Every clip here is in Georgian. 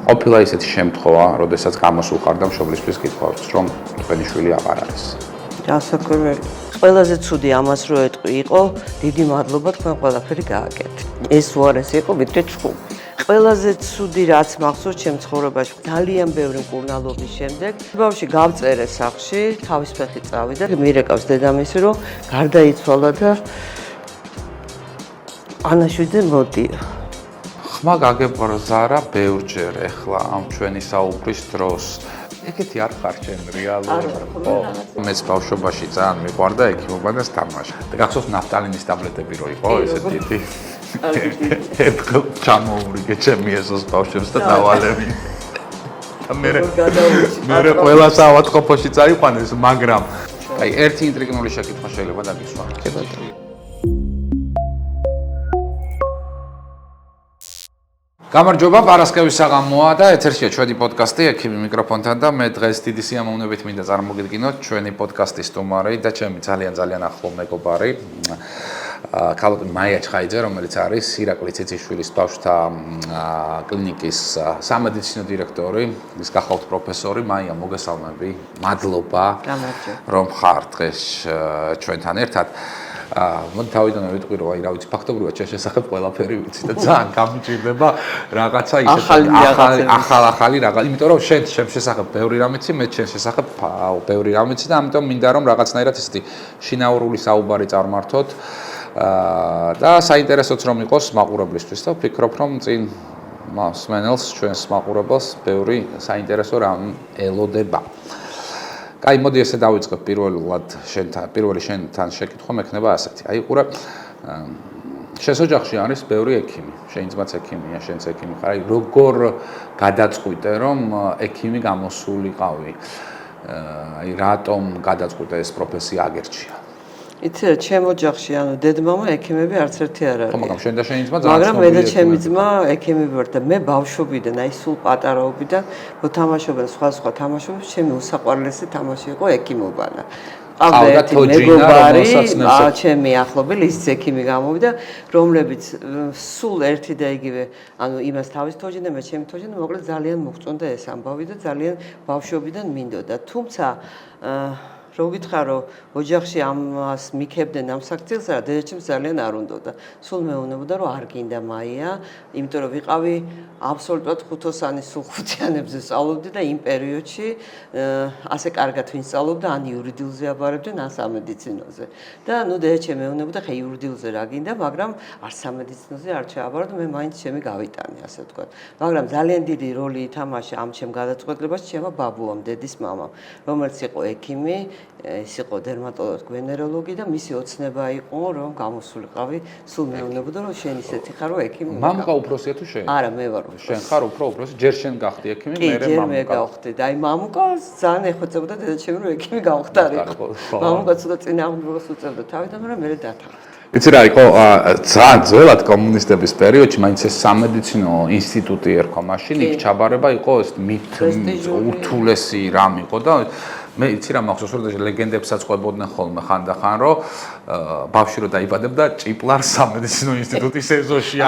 ყოფილა ისეთი შემთხვევა, როდესაც გამოსულ ხარ და მშობლისთვის გითხოვს, რომ თქვენი შვილი აღარ არის. დასაკვირველი. ყველაზე ცუდი ამას რო ეტყვი იყო, დიდი მადლობა თქვენ ყველაფერი გააკეთეთ. ეს უარესი იყო, ვიდრე ჩხუბი. ყველაზე ცუდი რაც მახსოვს ჩემ ცხოვრებაში, ძალიან ბევრი მკურნალობის შემდეგ, ბავშვი გავწერე სახლში, თავის ფეხით წავიდა, მირეკავს დედამისი, რომ გარდაიცვალა და ანაშვიდე მოდია. ხმა გაგებრძარა ბევრჯერ ეხლა ამ ჩვენი საუბრის დროს. ეგეთი არ ხარ ჩემ რეალურად. მეც ბავშვობაში ძალიან მიყვარდა ექიმობა და თამაში. და გახსოვს ნაფტალინის ტაბლეტები რო იყო ესე დიდი. ერთხელ ჩამოურიგე ჩემი ესოს ბავშვებს და დავალები. და მე ყველა საავადმყოფოში წაიყვანეს, მაგრამ აი ერთი ინტრიგნული შეკითხვა შეიძლება დაგისვა. გამარჯობა, პარასკევის საღამოა და ეთერშია ჩვენი პოდკასტი ექიმი მიკროფონთან და მე დღეს დიდი სიამოვნებით მინდა წარმოგიდგინოთ ჩვენი პოდკასტის სტუმარი და ჩემი ძალიან ახლო მეგობარი ქალბატონი მაია ჩხაიძე, რომელიც არის ირაკლი ციციშვილის ბავშვთა კლინიკის სამედიცინო დირექტორი, ის გახავთ პროფესორი. მაია, მოგესალმები. მადლობა, რომ ხარ დღეს ჩვენთან ერთად. მოდი თავიდანვე ვიტყვი, რომ აი რა ვიცი, ფაქტობრივად ჩემს შესახებ ყველაფერი ვიცი და ძალიან გამიჭირდება რაღაცა ისეთი ახალი რაღაც, იმიტომ რომ შენ ჩემს შესახებ ბევრი რამ იცი, მე ჩემს შესახებ ბევრი რამ იცი და ამიტომ მინდა რომ რაღაცნაირად ისეთი შინაურული საუბარი წარმართოთ და საინტერესოც რომ იყოს მაყურებლისთვის და ვფიქრობ, რომ წინ მსმენელს, ჩვენს მაყურებელს ბევრი საინტერესო რამ ელოდება. Კაი, მოდი ესე დავიწყებ პირველი შენთან შეკითხვა მექნება ასეთი. აი, ყურე, შენს ოჯახში არის ბევრი ექიმი, შენი ძმაც ექიმია, შენც ექიმი ხარ. აი, როგორ გადაწყვიტე, რომ ექიმი გამოსულიყავი? აი, რატომ გადაწყვიტე ეს პროფესია აგერჩია? იცი, ჩემ ოჯახში, ანუ დედმამა ექიმები არც ერთი არ არის. ხო, მაგრამ შენ და შენი ძმა ძალიან მაგრამ მე და ჩემი ძმა ექიმები ვართ და მე ბავშვობიდან, აი სულ პატარაობიდან მოთამაშობენ სხვა თამაშობებს, ჩემი უსაყვარლესი თამაში იყო ექიმობანა. ყავდა მეგობარი, ჩემი ახლობელი ის ექიმი გამოვიდა, რომლებიც სულ ერთი და იგივე, ანუ იმას თავის თოჯინა, მე ჩემი თოჯინა, მოკლედ ძალიან მოგწონდა ეს ამბავი და ძალიან ბავშვობიდან მინდოდა. თუმცა რო გითხრა რომ ოჯახში ამას მიქებდნენ ამ საქციელს, რა დედაჩემს ძალიან არ უნდოდა. სულ მეუბნებოდა რომ არ გინდა მაია, იმიტომ რომ ვიყავი აბსოლუტურად ხუთოსანი სულ ხუთიანებზე სწავლობდი და იმ პერიოდში ასე კარგად ვინ სწავლობდა, ან იურიდიულზე აბარებდნენ, ან სამედიცინოზე. და ნუ დედაჩემ მეუბნებოდა ხა იურიდიულზე რა გინდა, მაგრამ არ სამედიცინოზე არ ჩააბარო და მე მაინც ჩემი გავიტანე, ასე ვთქვათ. მაგრამ ძალიან დიდი როლი ითამაშა ამ ჩემ გადაწყვეტილებაში ჩემო ბაბუამ, დედის მამამ, რომელიც იყო ექიმი, ის იყო დერმატოლოგი, ვენეროლოგი და მისი ოცნება იყო რომ გამოსულიყავი, სულ მეუბნებოდა რომ შენ ისეთი ხარ რომ ექიმი. მამკა უფროსია თუ შენ? არა, მე ვარ უფროსი. შენ ხარ უფროსი, ჯერ შენ გახდი ექიმი, მე მამკა. კი, ჯერ მე გავხდი და აი მამკა ძალიან ეხვეწებოდა დედაჩემი რომ ექიმი გავხდარიყო. მამკა ცოტა წინააღმდეგობას უწევდა თავიდან, მაგრამ მე დათანხმდა. იცი რა იყო ძალიან ძველად კომუნისტების პერიოდში მაინც ეს სამედიცინო ინსტიტუტი ერქვა მაშინ იქ ჩაბარება იყო ეს ურთულესი რამ იყო და მე იცი რა მახსოვს რომ ლეგენდებსაც ყვებოდნენ ხოლმე ხანდახან რომ ბავშვი რო დაიბადებდა ჭიპლარ სამედიცინო ინსტიტუტის ეზოში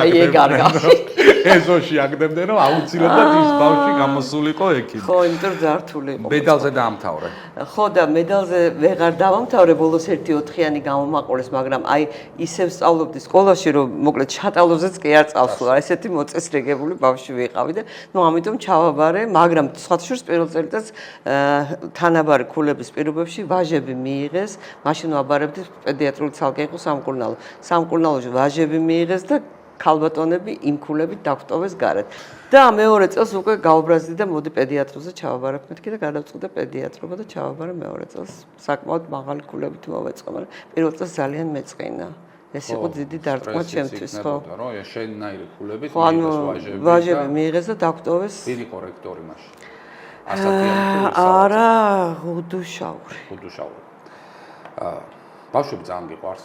აგდებდნენ რომ აუცილებლად ის ბავშვი გამოსულიყო ექიმი. ხო, იმიტომ რომ ძართული იყო. მედალზე დაამთავრე. ხო და მედალზე ვეღარ დავამთავრე, ბოლოს 1-4-იანი გამომაყოლეს, მაგრამ აი ისევ სწავლობდი სკოლაში რომ მოკლედ ჩატალოზეც კი არ წავსულა. ესეთი მოწესრიგებული ბავშვი ვიყავი და ნუ ამიტომ ჩავაბარე, მაგრამ სხვათაშორის პირველ წელიწადს თანაბარი ქულების პირობებში ვაჟები მიიღეს, მაშინ ვაბარებდი პედიატრიული ცალკე იყო სამკურნალო. სამკურნალოში ვაჟები მიიღეს და ქალბატონები იმ ქულებით დაგვტოვეს გარეთ. და მეორე წელს უკვე გავუბრაზდი და მოდი პედიატროზე ჩავაბარებ მეთქი და გადავწყვიტე პედიატრობა და ჩავაბარე მეორე წელს. საკმაოდ მაღალი ქულებით მოვეწყო, მაგრამ პირველ წელს ძალიან მეწყინა. ეს იყო დიდი დარტყმა ჩემთვის, ხო? რომ შენნაირი ქულებით ვაჟები მიიღეს და დაგვტოვეს. ვინ იყო რექტორი მაშინ? არა, უდუშაური. ბავშვები ძალიან გიყვარს?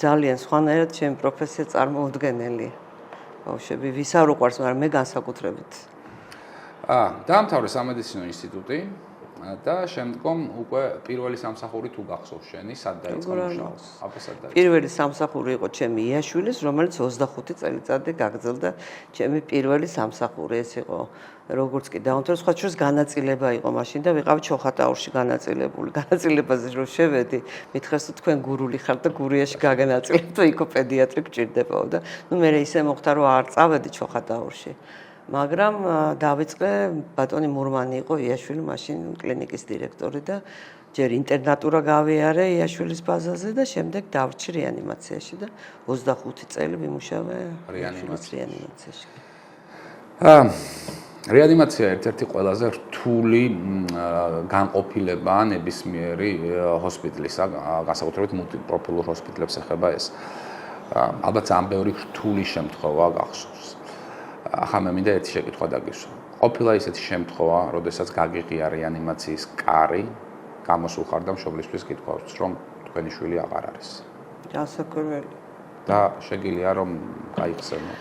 ძალიან სხვანაირად ჩემი პროფესია წარმოუდგენელია. ბავშვები ვის არ უყვარს, მაგრამ მე განსაკუთრებით. დაამთავრე სამედიცინო ინსტიტუტი და შემდგომ უკვე პირველი სამსახური თუ გახსოვს შენი, სად დაიწყო მუშაობა? აფესად დაიწყო. პირველი სამსახური იყო ჩემი იაშვილის, რომელიც 25 წელიწადი გაგრძელდა ჩემი პირველი სამსახური. ეს იყო როგორც კი დაუნთრა სხვა შორის განაწილება იყო მაშინ და ვიყავი ჩოხატაურში განაწილებული. განაწილებაზე რომ შევედი, მითხრეს თუ თქვენ გურული ხართ და გურიაში გაგანაწილებთ, იქო პედიატრი გჭირდებაო და ნუ მე ისე მოხდა რომ არ წავედი ჩოხატაურში. მაგრამ დავიწყე ბატონი მურმანი იყო იაშვილი მაშინ კლინიკის დირექტორი და ჯერ ინტერნატურა გავიარე იაშვილის ბაზაზე და შემდეგ დავრჩი რეანიმაციაში და 25 წელი ვიმუშავე რეანიმაციაში. რეანიმაცია ერთ-ერთი ყველაზე რთული განყოფილებაა ნებისმიერი ჰოსპიტალისა, განსაკუთრებით მულტიპროფილურ ჰოსპიტალებს ეხება ეს. ალბათ ძალიან ბევრი რთული შემთხვევა გახსოვს. ახლა მე მინდა ერთი შეკითხვა დაგისვა. ყოფილა ისეთი შემთხვევა, როდესაც გაგიღია რეანიმაციის კარი, გამოსულ ხარ და მშობლისთვის გითხოვს, რომ თქვენი შვილი აღარ არის. დასაკვირველი. და შეგიძლია რომ გაიხსენო.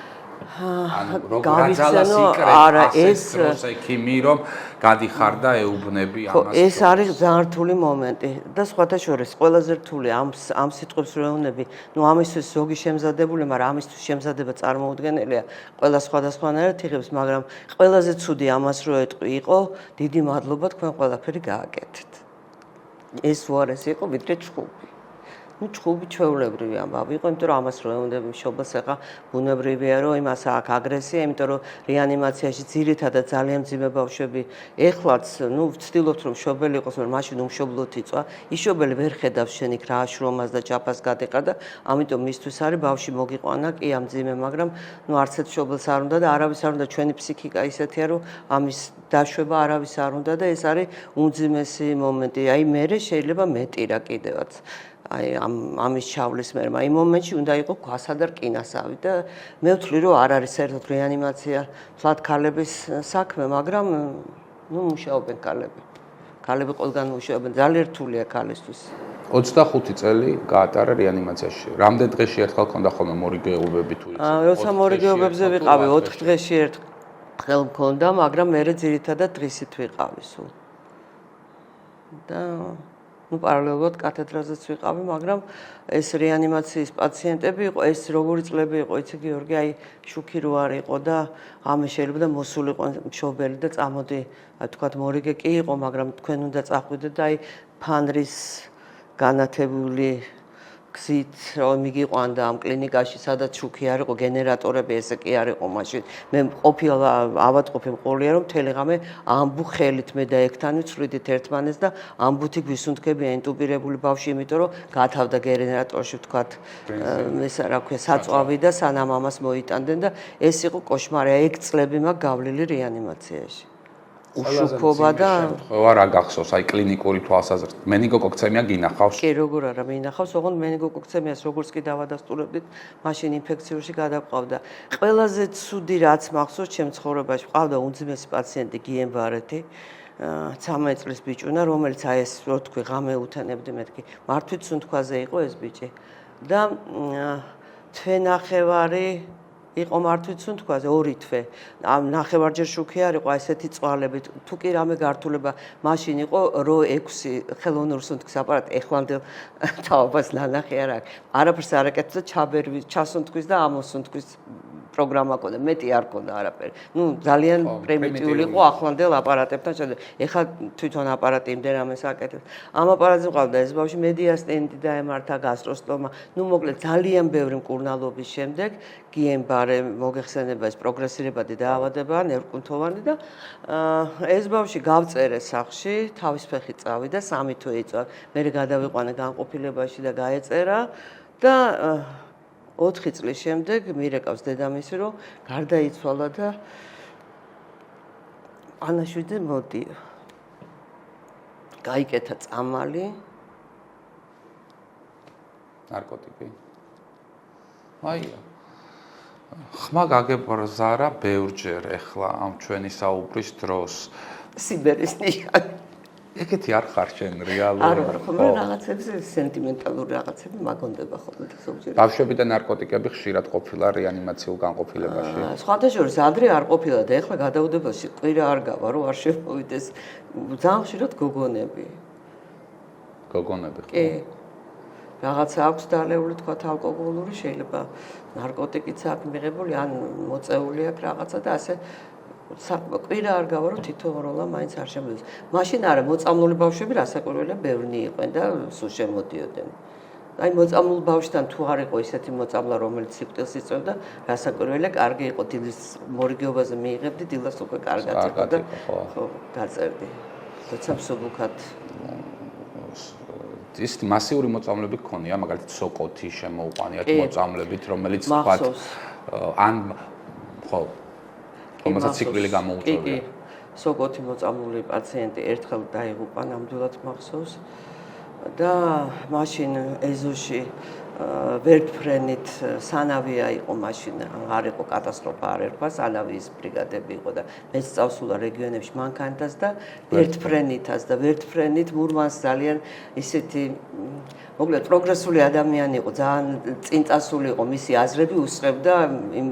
ანუ როგორ გავიხსენო, იკრება არა ეს დროს ექიმი რომ გადიხარ და ეუბნები ამას. ეს არის ძალიან რთული მომენტი და სხვათა შორის ყველაზე რთული ამ სიტყვებს რო ეუბნები, ნუ ამისთვის ზოგი შემზადებული, მაგრამ ამისთვის შემზადება წარმოუდგენელია. ყველა სხვადასხვანაირად იღებს, მაგრამ ყველაზე ცუდი ამას რო ეტყვი იყო, დიდი მადლობა თქვენ ყველაფერი გააკეთეთ. ეს უარესი იყო ვიდრე ჩხუბი. ნუ ჩხუბი ჩვეულებრივი ამბავი იყო, იმიტომ რომ ამას რო ეუბნები მშობელს ახლა ბუნებრივია რომ იმას აქვს აგრესია, იმიტომ რომ რეანიმაციაში ძირითადად ძალიან მძიმე ბავშვები ეხლაც, ნუ ვცდილობთ რომ მშობელი იყოს, მაგრამ მაშინ უმშობლოდ იწვა. ის მშობელი ვერ ხედავს შენ იქ რა შრომას და ჯაფას გადეყა და ამიტომ მისთვის არის ბავშვი მოგიყვანა კი ამ მძიმე, მაგრამ ნუ არც ერთ მშობელს არ უნდა და არავის არ უნდა, ჩვენი ფსიქიკა ისეთია რომ ამის დაშვება არავის არ უნდა და ეს არის უმძიმესი მომენტი. აი მე შეიძლება მეტი რა კიდევაც. აი ამის ჩავლის მერე, აი მომენტში უნდა იყო ქვასა და რკინასავი და მე ვთვლი რომ არ არის საერთოდ რეანიმაცია ფლად ქალების საქმე, მაგრამ ნუ მუშაობენ ქალები. ქალები ყველგან მუშაობენ, ძალიან რთულია ქალისთვის. 25 წელი გაატარა რეანიმაციაში. რამდენ დღეში ერთხელ ქონდა ხოლმე მორიგეობები თუ იცი? როცა მორიგეობებზე ვიყავი 4 დღეში ერთხელ მქონდა, მაგრამ მე ძირითადად დღისით ვიყავი სულ. და ნუ პარალელურად კათედრაზეც ვიყავი, მაგრამ ეს რეანიმაციის პაციენტები იყო, ეს როგორი წლები იყო, იცი გიორგი, აი შუქი რო არ იყო და ამე შეიძლება და მოსულიყო მშობელი და წამოდი, აი თქვათ მორიგე კი იყო, მაგრამ თქვენ უნდა წახვიდეთ და აი ფანრის განათებული გზით რომ მიგიყვანდა ამ კლინიკაში, სადაც შუქი არ იყო, გენერატორები ესე კი არ იყო მაშინ. მე ყოფილა ავადმყოფი მყოლია რომ მთელი ღამე ამბუ ხელით მე და ეგთან ვცვლიდით ერთმანეს და ამბუთი გვისუნთქებია ინტუბირებული ბავშვი, იმიტომ რომ გათავდა გენერატორში ვთქვათ, ეს რა ქვია, საწვავი და სანამ ამას მოიტანდნენ და ეს იყო კოშმარი, ეგ წლები მაქვს გავლილი რეანიმაციაში. უშუქობა და შემთხვევა რა გახსოვს, აი კლინიკური თვალსაზრისით. მენინგოკოქცემია გინახავს? კი, როგორ არა მინახავს, ოღონდ მენინგოკოქცემიას როგორც კი დავადასტურებდით, მაშინ ინფექციაში გადაყავდა. ყველაზე ცუდი რაც მახსოვს ჩემ ცხოვრებაში, ყავდა უმძიმესი პაციენტი გიემბარეთი, 13 წლის ბიჭუნა, რომელიც აი ეს რო თქვი ღამე უთანებდი მეთქი, მართვით სუნთქვაზე იყო ეს ბიჭი. და თვენახევარი იყო მართვით სუნთქვაზე 2 თვე. ამ ნახევარჯერ შუქი არ იყო, ესეთი წვალებით. თუ კი რამე გართულება მაშინ იყო რო 6 ხელოვნური სუნთქვის აპარატი ეხლამდელ თაობას ნანახი არ აქვს. არაფერს არ აკეთებდა ჩაბერვის, ჩასუნთქვის და ამოსუნთქვის პროგრამა ყოდა, მეტი არ ყოდა არაფერი. ნუ ძალიან პრიმიტიული იყო ახლანდელ აპარატებთან შედარებით. ეხლა თვითონ აპარატი იმდენ რამეს აკეთებს. ამ აპარატზე ყავდა ეს ბავშვი მედიასტენიტი დაემართა, გასტროსტომა. ნუ მოკლედ ძალიან ბევრი მკურნალობის შემდეგ გიემბარე მოგეხსენება ეს პროგრესირებადი დაავადება, ნერვკუნთოვანი და ეს ბავშვი გავწერე სახლში, თავის ფეხით წავიდა, 3 თვე იწვა. მე გადავიყვანე განყოფილებაში და გაეწერა და 4 წლის შემდეგ მირეკავს დედამისი, რომ გარდაიცვალა და ანაშვიდე მოდიო. გაიკეთა წამალი. ნარკოტიკი. აია. ხმა გაგებრძარა ბევრჯერ ეხლა ამ ჩვენი საუბრის დროს. სიბერის ნიშანი. ეგეთი არ ხარ შენ რეალურად. არ ვარ, ხოლმე რაღაცებზე სენტიმენტალური რაღაცები მაგონდება ხოლმე და ზოგჯერ. ბავშვები და ნარკოტიკები ხშირად ყოფილა რეანიმაციულ განყოფილებაში. სხვადასხვა ადრე არ ყოფილა და ეხლა გადაუდებელში ყვირა არ გავა, რომ არ შემოვიდეს ძალიან ხშირად გოგონები. გოგონები ხო? კი. რაღაცა აქვს დალეული თქვა ალკოჰოლური, შეიძლება ნარკოტიკიც აქვს მიღებული, ან მოწეული აქვს რაღაცა და ასე ყვირა არ გავა, რომ თითო როლა მაინც არ შემოდის. მაშინ არა, მოწამლული ბავშვები რასაკვირველია, ბევრი იყვნენ და სულ შემოდიოდნენ. აი მოწამლულ ბავშვთან თუ არ იყო ისეთი მოწამლა, რომელიც სიკვდილს იწვევდა, რასაკვირველია, კარგი იყო დილის მორიგეობაზე მიიღებდი, დილას უკვე კარგად იყო და ხო, გაწერდი. როცა მსუბუქად ის მასიური მოწამლები გქონია, მაგალითად სოკოთი შემოუყვანიათ მოწამლებით, რომელიც თქვათ ან ხო რომელსაც სიკვდილი გამოუწევია. კი, სოკოთი მოწამლული პაციენტი ერთხელ დაიღუპა, ნამდვილად მახსოვს და მაშინ ეზოში ვერტფრენით სანავია იყო მაშინ, არ იყო კატასტროფა არ ერქვა, სანავიის ბრიგადები იყო და მეც წავსულა რეგიონებში მანქანათაც და ვერტფრენით მურმანს ძალიან ისეთი მოკლედ პროგრესული ადამიანი იყო, ძალიან წინწასული იყო, მისი აზრები უსწრებდა იმ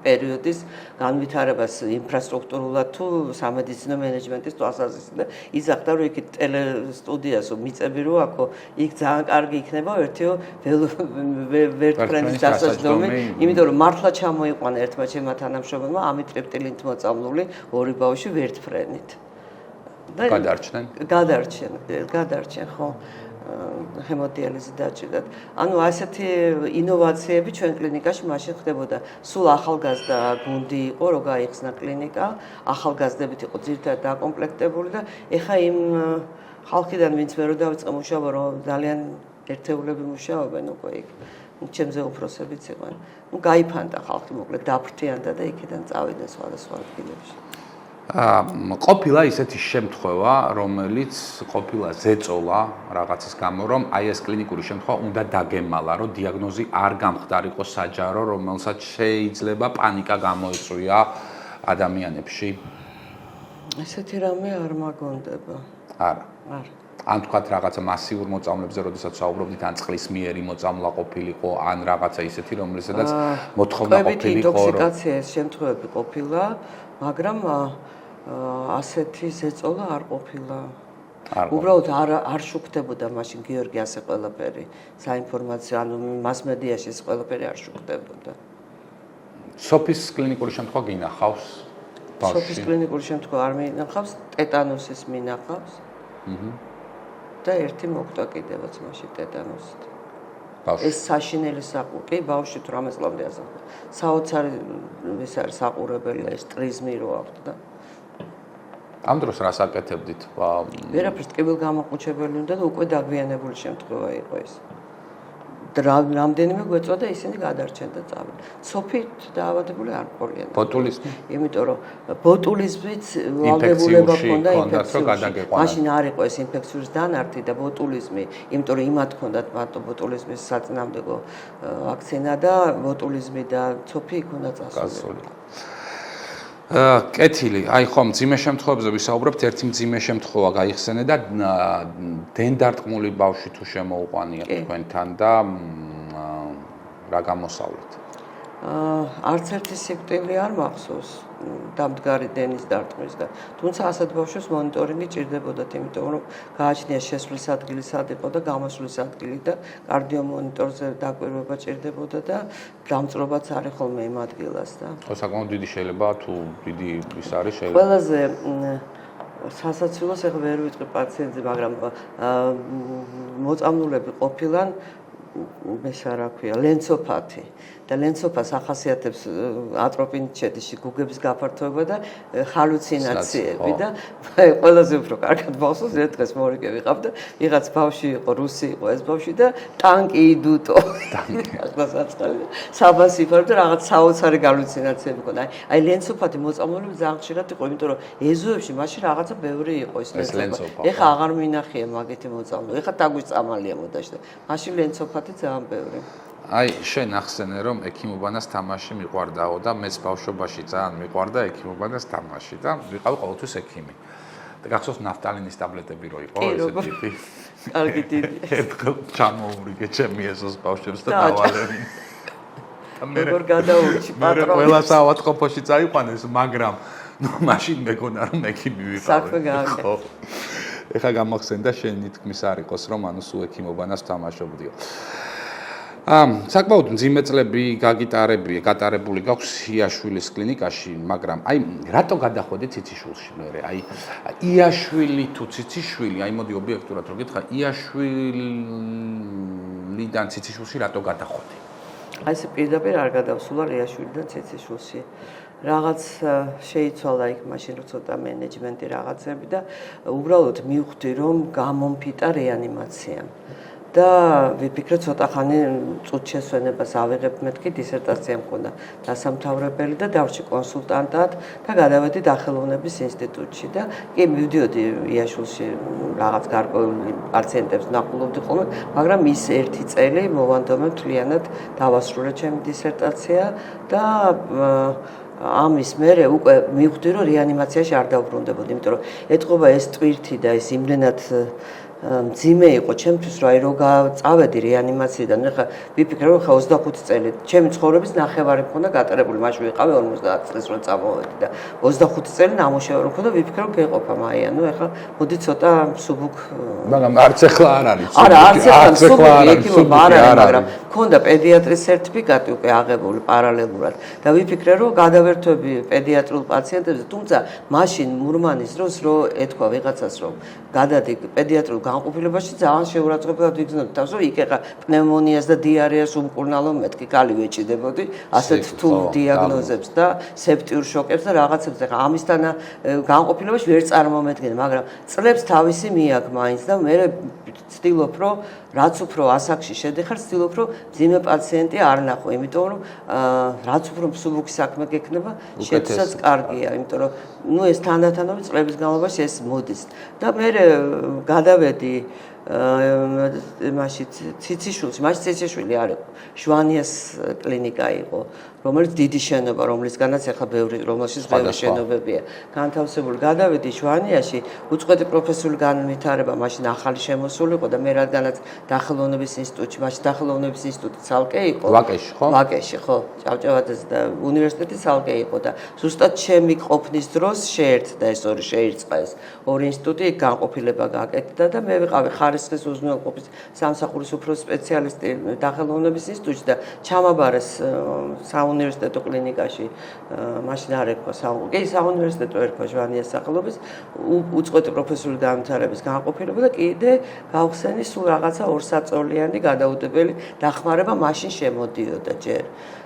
პერიოდის განვითარებას ინფრასტრუქტურულად თუ სამედიცინო მენეჯმენტის თვალსაზრისით და იზახდა რომ იქ ტელესტუდიასო მიწები რო აქო იქ ძალიან კარგი იქნება ერთიო ვერტფრენის დასაჯდომი, იმიტომ რომ მართლა ჩამოიყვანა ერთმა ჩემმა თანამშრომელმა ამით რეპტილინით მოწამლული ორი ბავშვი ვერტფრენით. გადარჩენ ხო. ჰემოდიალიზი დაჭირდათ. ანუ ასეთი ინოვაციები ჩვენ კლინიკაში მაშინ ხდებოდა. სულ ახალგაზრდა გუნდი იყო, რო გაიხსნა კლინიკა, ახალგაზრდებით იყო ძირითადად დაკომპლექტებული და ეხა იმ ხალხიდან ვინც მე რო დავიწყე მუშაობა, რომ ძალიან ერთეულები მუშაობენ უკვე იქ. ჩემზე უფროსებიც იყვნენ. ნუ გაიფანტა ხალხი, მოკლედ დაფრთიანდა და იქიდან წავიდა სხვადასხვა ადგილებში. ყოფილა ისეთი შემთხვევა, რომელიც ყოფილა ზეწოლა რაღაცის გამო, რომ აი ეს კლინიკური შემთხვევა უნდა დაგემალა, რომ დიაგნოზი არ გამხდარიყო საჯარო, რომელსაც შეიძლება პანიკა გამოიწვია ადამიანებში. ესეთი რამე არ მაგონდება. არა. ან თქვათ რაღაცა მასიურ მოწამლებზე, როდესაც საუბრობდით, ან წყლისმიერი მოწამლა ყოფილიყო, ან რაღაცა ისეთი, რომელსაც მოთხოვნა ყოფილიყო, რომ ინტოქსიკაციის შემთხვევები ყოფილა, მაგრამ ასეთი ზეწოლა არ ყოფილა. უბრალოდ არ შუქდებოდა მაშინ გიორგი ასე ყველაფერი. საინფორმაციო, ანუ მასმედიაში ეს ყველაფერი არ შუქდებოდა. სოფის კლინიკური შემთხვევა გინახავს? სოფის კლინიკური შემთხვევა არ მინახავს, ტეტანოსის მინახავს. და ერთი მოკვდა კიდევაც მაშინ ტეტანოსით. ეს საშინელი საყურე, კი, ბავშვი 18 წლამდე ასახვა. საოცარი ეს არის საყურებელია, ეს ტრიზმი რო აქვს და ამ დროს რას აკეთებდით? ვერაფერს ტკივილგამაყუჩებელი უნდა და უკვე დაგვიანებული შემთხვევა იყო ეს. რამდენიმე გვეწვა და ისინი გადარჩენ და წავიდნენ. სოფით დაავადებული არ მყოლიან. ბოტულიზმი? იმიტომ რომ ბოტულიზმიც ვალდებულება ჰქონდა ინფექციაში. მაშინ არ იყო ეს ინფექციის დანართი და ბოტულიზმი, იმიტომ რომ იმათ ჰქონდათ მარტო ბოტულიზმის საწინააღმდეგო ვაქცინა და ბოტულიზმი და სოფი იქ უნდა წასული. კეთილი, აი ხომ მძიმე შემთხვევებზე ვისაუბრებთ, ერთი მძიმე შემთხვევა გაიხსენე და დენდარტყმული ბავშვი თუ შემოუყვანიათ თქვენთან და რა გამოსავლეთ? არც ერთი სიკვდილი არ მახსოვს დამდგარი დენის დარტყმისგან. თუმცა ასეთ ბავშვებს მონიტორინგი ჭირდებოდათ, იმიტომ რომ გააჩნია შესვლის ადგილი სად იყო და გამოსვლის ადგილი და კარდიომონიტორზე დაკვირვება ჭირდებოდა და დამწრობაც არის ხოლმე იმ ადგილას და. საკმაოდ დიდი შეიძლება თუ დიდი ის არის შეიძლება. ყველაზე სასაცილოს ახლა ვერ ვიტყვი პაციენტზე, მაგრამ მოწამლულები ყოფილან ეს რა ქვია, ლენცოფათი და ლენცოფას ახასიათებს ატროპინჩედიში გუგების გაფართოება და ჰალუცინაციები და ყველაზე უფრო კარგად მახსოვს ერთ დღეს მორიგე ვიყავ და ვიღაც ბავშვი იყო, რუსი იყო ეს ბავშვი და ტანკი იდუტო. ახლა საწყალი საბას იფარდა და რაღაც საოცარი галлუცინაციები ჰქონდა. აი ლენცოფათი მოწამლულები ძალიან ხშირად იყო, იმიტომ რომ ეზოებში მაშინ რაღაცა ბევრი იყო ეს ლენცოფა. ეხლა აღარ მინახია მაგეთი მოწამლული. ეხლა დაგვიწამალია მოდაში და მაშინ ლენცოფათი ძალიან ბევრი. აი შენ ახსენე რომ ექიმობანას თამაში მიყვარდაო და მეც ბავშვობაში ძალიან მიყვარდა ექიმობანას თამაში და ვიყავ ყოველთვის ექიმი. და გახსოვს ნაფტალინის ტაბლეტები რო იყო ესეთი. კარგი დიდი. ერთხელ ჩამოურიგე ჩემი ესოს ბავშვებს და დავალევი. როგორ გადაურჩი პატრონს. ყველა საავადმყოფოში წაიყვანეს, მაგრამ მაშინ მეგონა რომ მექი მივიყავი. საქმე გააკეთე. ეხა გამახსენდა შენი თქმის არ იყოს რომ სულ ექიმობანას თამაშობდიო. საკმაოდ მძიმე წლები გატარებული გაქვს იაშვილის კლინიკაში, მაგრამ აი რატო გადახვედი ციციშვილში მე? აი იაშვილი თუ ციციშვილი, აი მოდი ობიექტურად რომ გითხრა, იაშვილიდან ციციშვილში რატო გადახვედი? აი ეს პირდაპირ არ გადავსულა იაშვილიდან ციციშვილში. რაღაც შეიცვალა იქ მაშინ რო ცოტა მენეჯმენტი რაღაცები და უბრალოდ მივხვდი რომ გამომფიტა რეანიმაცია. და ვიფიქრე ცოტა ხანი წუთი შესვენებას ავიღებ მეთქი დისერტაცია მქონდა დასამთავრებელი და დავრჩი კონსულტანტად და გადავედი დახელოვნების ინსტიტუტში და კი მივდიოდი იაშვილში რაღაც გარკვეული პაციენტებს ნახულობდი ხოლმე, მაგრამ ის ერთი წელი მოვანდომე მთლიანად დავასრულე ჩემი დისერტაცია და ამის მერე უკვე მივხვდი რომ რეანიმაციაში არ დავბრუნდებოდი, იმიტომ რომ ეთყობა ეს ტვირთი და ეს იმდენად მძიმე იყო ჩემთვის რომ აი რო წავედი რეანიმაციიდან ეხლა ვიფიქრე რომ ხა 25 წელი ჩემი ცხოვრების ნახევარი მქონდა გატარებული მაშინ ვიყავი 50 წელს რო წამოვედი და 25 წელი ნამუშევარი მქონდა ვიფიქრე რომ გეყოფა მაი ანუ ეხლა მოდი ცოტა მსუბუქ მაგრამ არც ეხლა არ არის არა არც ეხლა მსუბუქი ექიმობა არ არის მაგრამ მქონდა პედიატრის სერტიფიკატი უკვე აღებული პარალელურად და ვიფიქრე რომ გადავერთვები პედიატრულ პაციენტებზე თუმცა მაშინ მურმანის დროს რო ეთქვა ვიღაცას რომ გადადი პედიატრულ განყოფილებაში ძალიან შეურაცხყოფილად ვიგრძნობდი თავს რომ იქ ეხა პნევმონიას და დიარეას უმკურნალო მეთქი კალი ვეჭიდებოდი ასეთ რთულ დიაგნოზებს და სეპტიურ შოკებს და რაღაცებს ეხა ამისთან განყოფილებაში ვერ წარმომედგენე მაგრამ წლებს თავისი მიაქვს მაინც და მე ვცდილობ რომ რაც უფრო ასაკში შედეხარ ვცდილობ რომ ძიმე პაციენტი არ ნახო იმიტომ რომ რაც უფრო მსუბუქი საქმე გექნება შეცდაც კარგია იმიტომ რომ ნუ ეს თანდათანობით წლების განმავლობაში ეს მოდის და მე გადავედი მაშინ ციციშვილში მაშინ ციციშვილი არ იყო შვანიას კლინიკა იყო რომელიც დიდი შენობა რომლისგანაც ახლა ბევრი რომელშიც ბევრი შენობებია განთავსებული გადავედი შვანიაში უწყვეტი პროფესიული განვითარება მაშინ ახალი შემოსული იყო და მე რადგანაც დახელოვნების ინსტიტუტში მაშინ დახელოვნების ინსტიტუტი ცალკე იყო ვაკეში ხო ჭავჭავაძეს და უნივერსიტეტი ცალკე იყო და ზუსტად ჩემი ყოფნის დროს შეერთდა ეს ორი შეირწყა ეს ორი ინსტიტუტი განყოფილება გააკეთდა და მე ვიყავი ხარისხის უზრუნველყოფის სამსახურის უფროსი სპეციალისტი დახელოვნების ინსტიტუტში და ჩამაბარეს საუნივერსიტეტო კლინიკაში მაშინ არ ერქვა საუნივერსიტეტო ერქვა ჟვანიას სახელობის უწყვეტი პროფესიული განვითარების განყოფილება და კიდე გავხსენი სულ რაღაცა 2 საწოლიანი გადაუდებელი დახმარება მაშინ შემოდიოდა ჯერ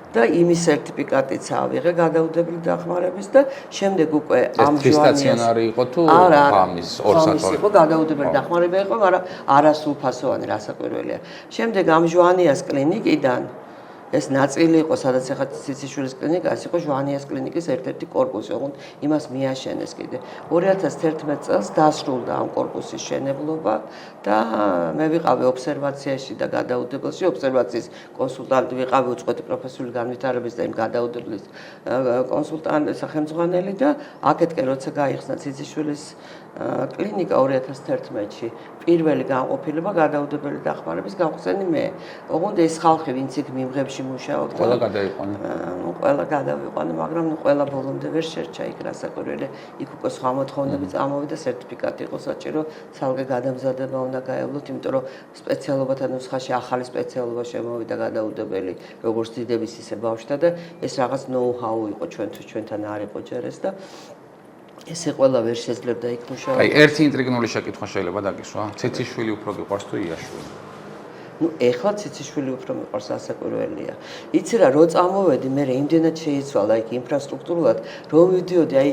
და იმის სერტიფიკატიც ავიღე გადაუდებელი დახმარების და შემდეგ უკვე ამ სტაციონარი იყო თუ ამის 2 საწოლიანი იყო გადაუდებელი დახმარება იყო მაგრამ არასრულფასოვანი რასაკვირველია შემდეგ ამ ჟვანიას კლინიკიდან ეს ნაწილი იყო სადაც ახლა ციციშვილის კლინიკა ის იყო ჟვანიას კლინიკის ერთ-ერთი კორპუსი ოღონდ იმას მიაშენეს კიდე 2011 წელს დასრულდა ამ კორპუსის შენებლობა და მე ვიყავი ობსერვაციაში და გადაუდებელში ობსერვაციის კონსულტანტი ვიყავი უწყვეტი პროფესიული განვითარების და იმ გადაუდებლის კონსულტანტი სახელმძღვანელი და აქეთკენ როცა გაიხსნა ციციშვილის კლინიკა 2011-ში პირველი განყოფილება გადაუდებელი დახმარების გავხსენი მე. ოღონდ ეს ხალხი ვინც იქ მიმღებში მუშაობდა. ყველა გადაიყვანა. ყველა გადავიყვანა, მაგრამ ყველა ბოლომდე ვერ შერჩა იქ რასაკვირველია. იქ უკვე სხვა მოთხოვნები წამოვიდა, სერტიფიკატი იყო საჭირო, ცალკე გადამზადება უნდა გაევლოთ, იმიტომ რომ სპეციალობათა ნუსხაში ახალი სპეციალობა შემოვიდა გადაუდებელი, როგორც დიდების ისე ბავშვთა და ეს რაღაც ნოუ-ჰაუ იყო ჩვენთან არ იყო ჯერ ეს და ესე ყველა ვერ შეძლებდა იქ მუშაობა. აი, ერთი ინტრიგნული შეკითხვა შეიძლება დაგისვა. ცეციშვილი უფრო გიყვარს თუ იაშვილი? ნუ ეხლა ცეციშვილი უფრო მიყვარს ასაკვირველია. იცი რა, რო წამოვედი, მე იმდენად შეიცვალა იქ ინფრასტრუქტურულად, რომ ვიდიოდი, აი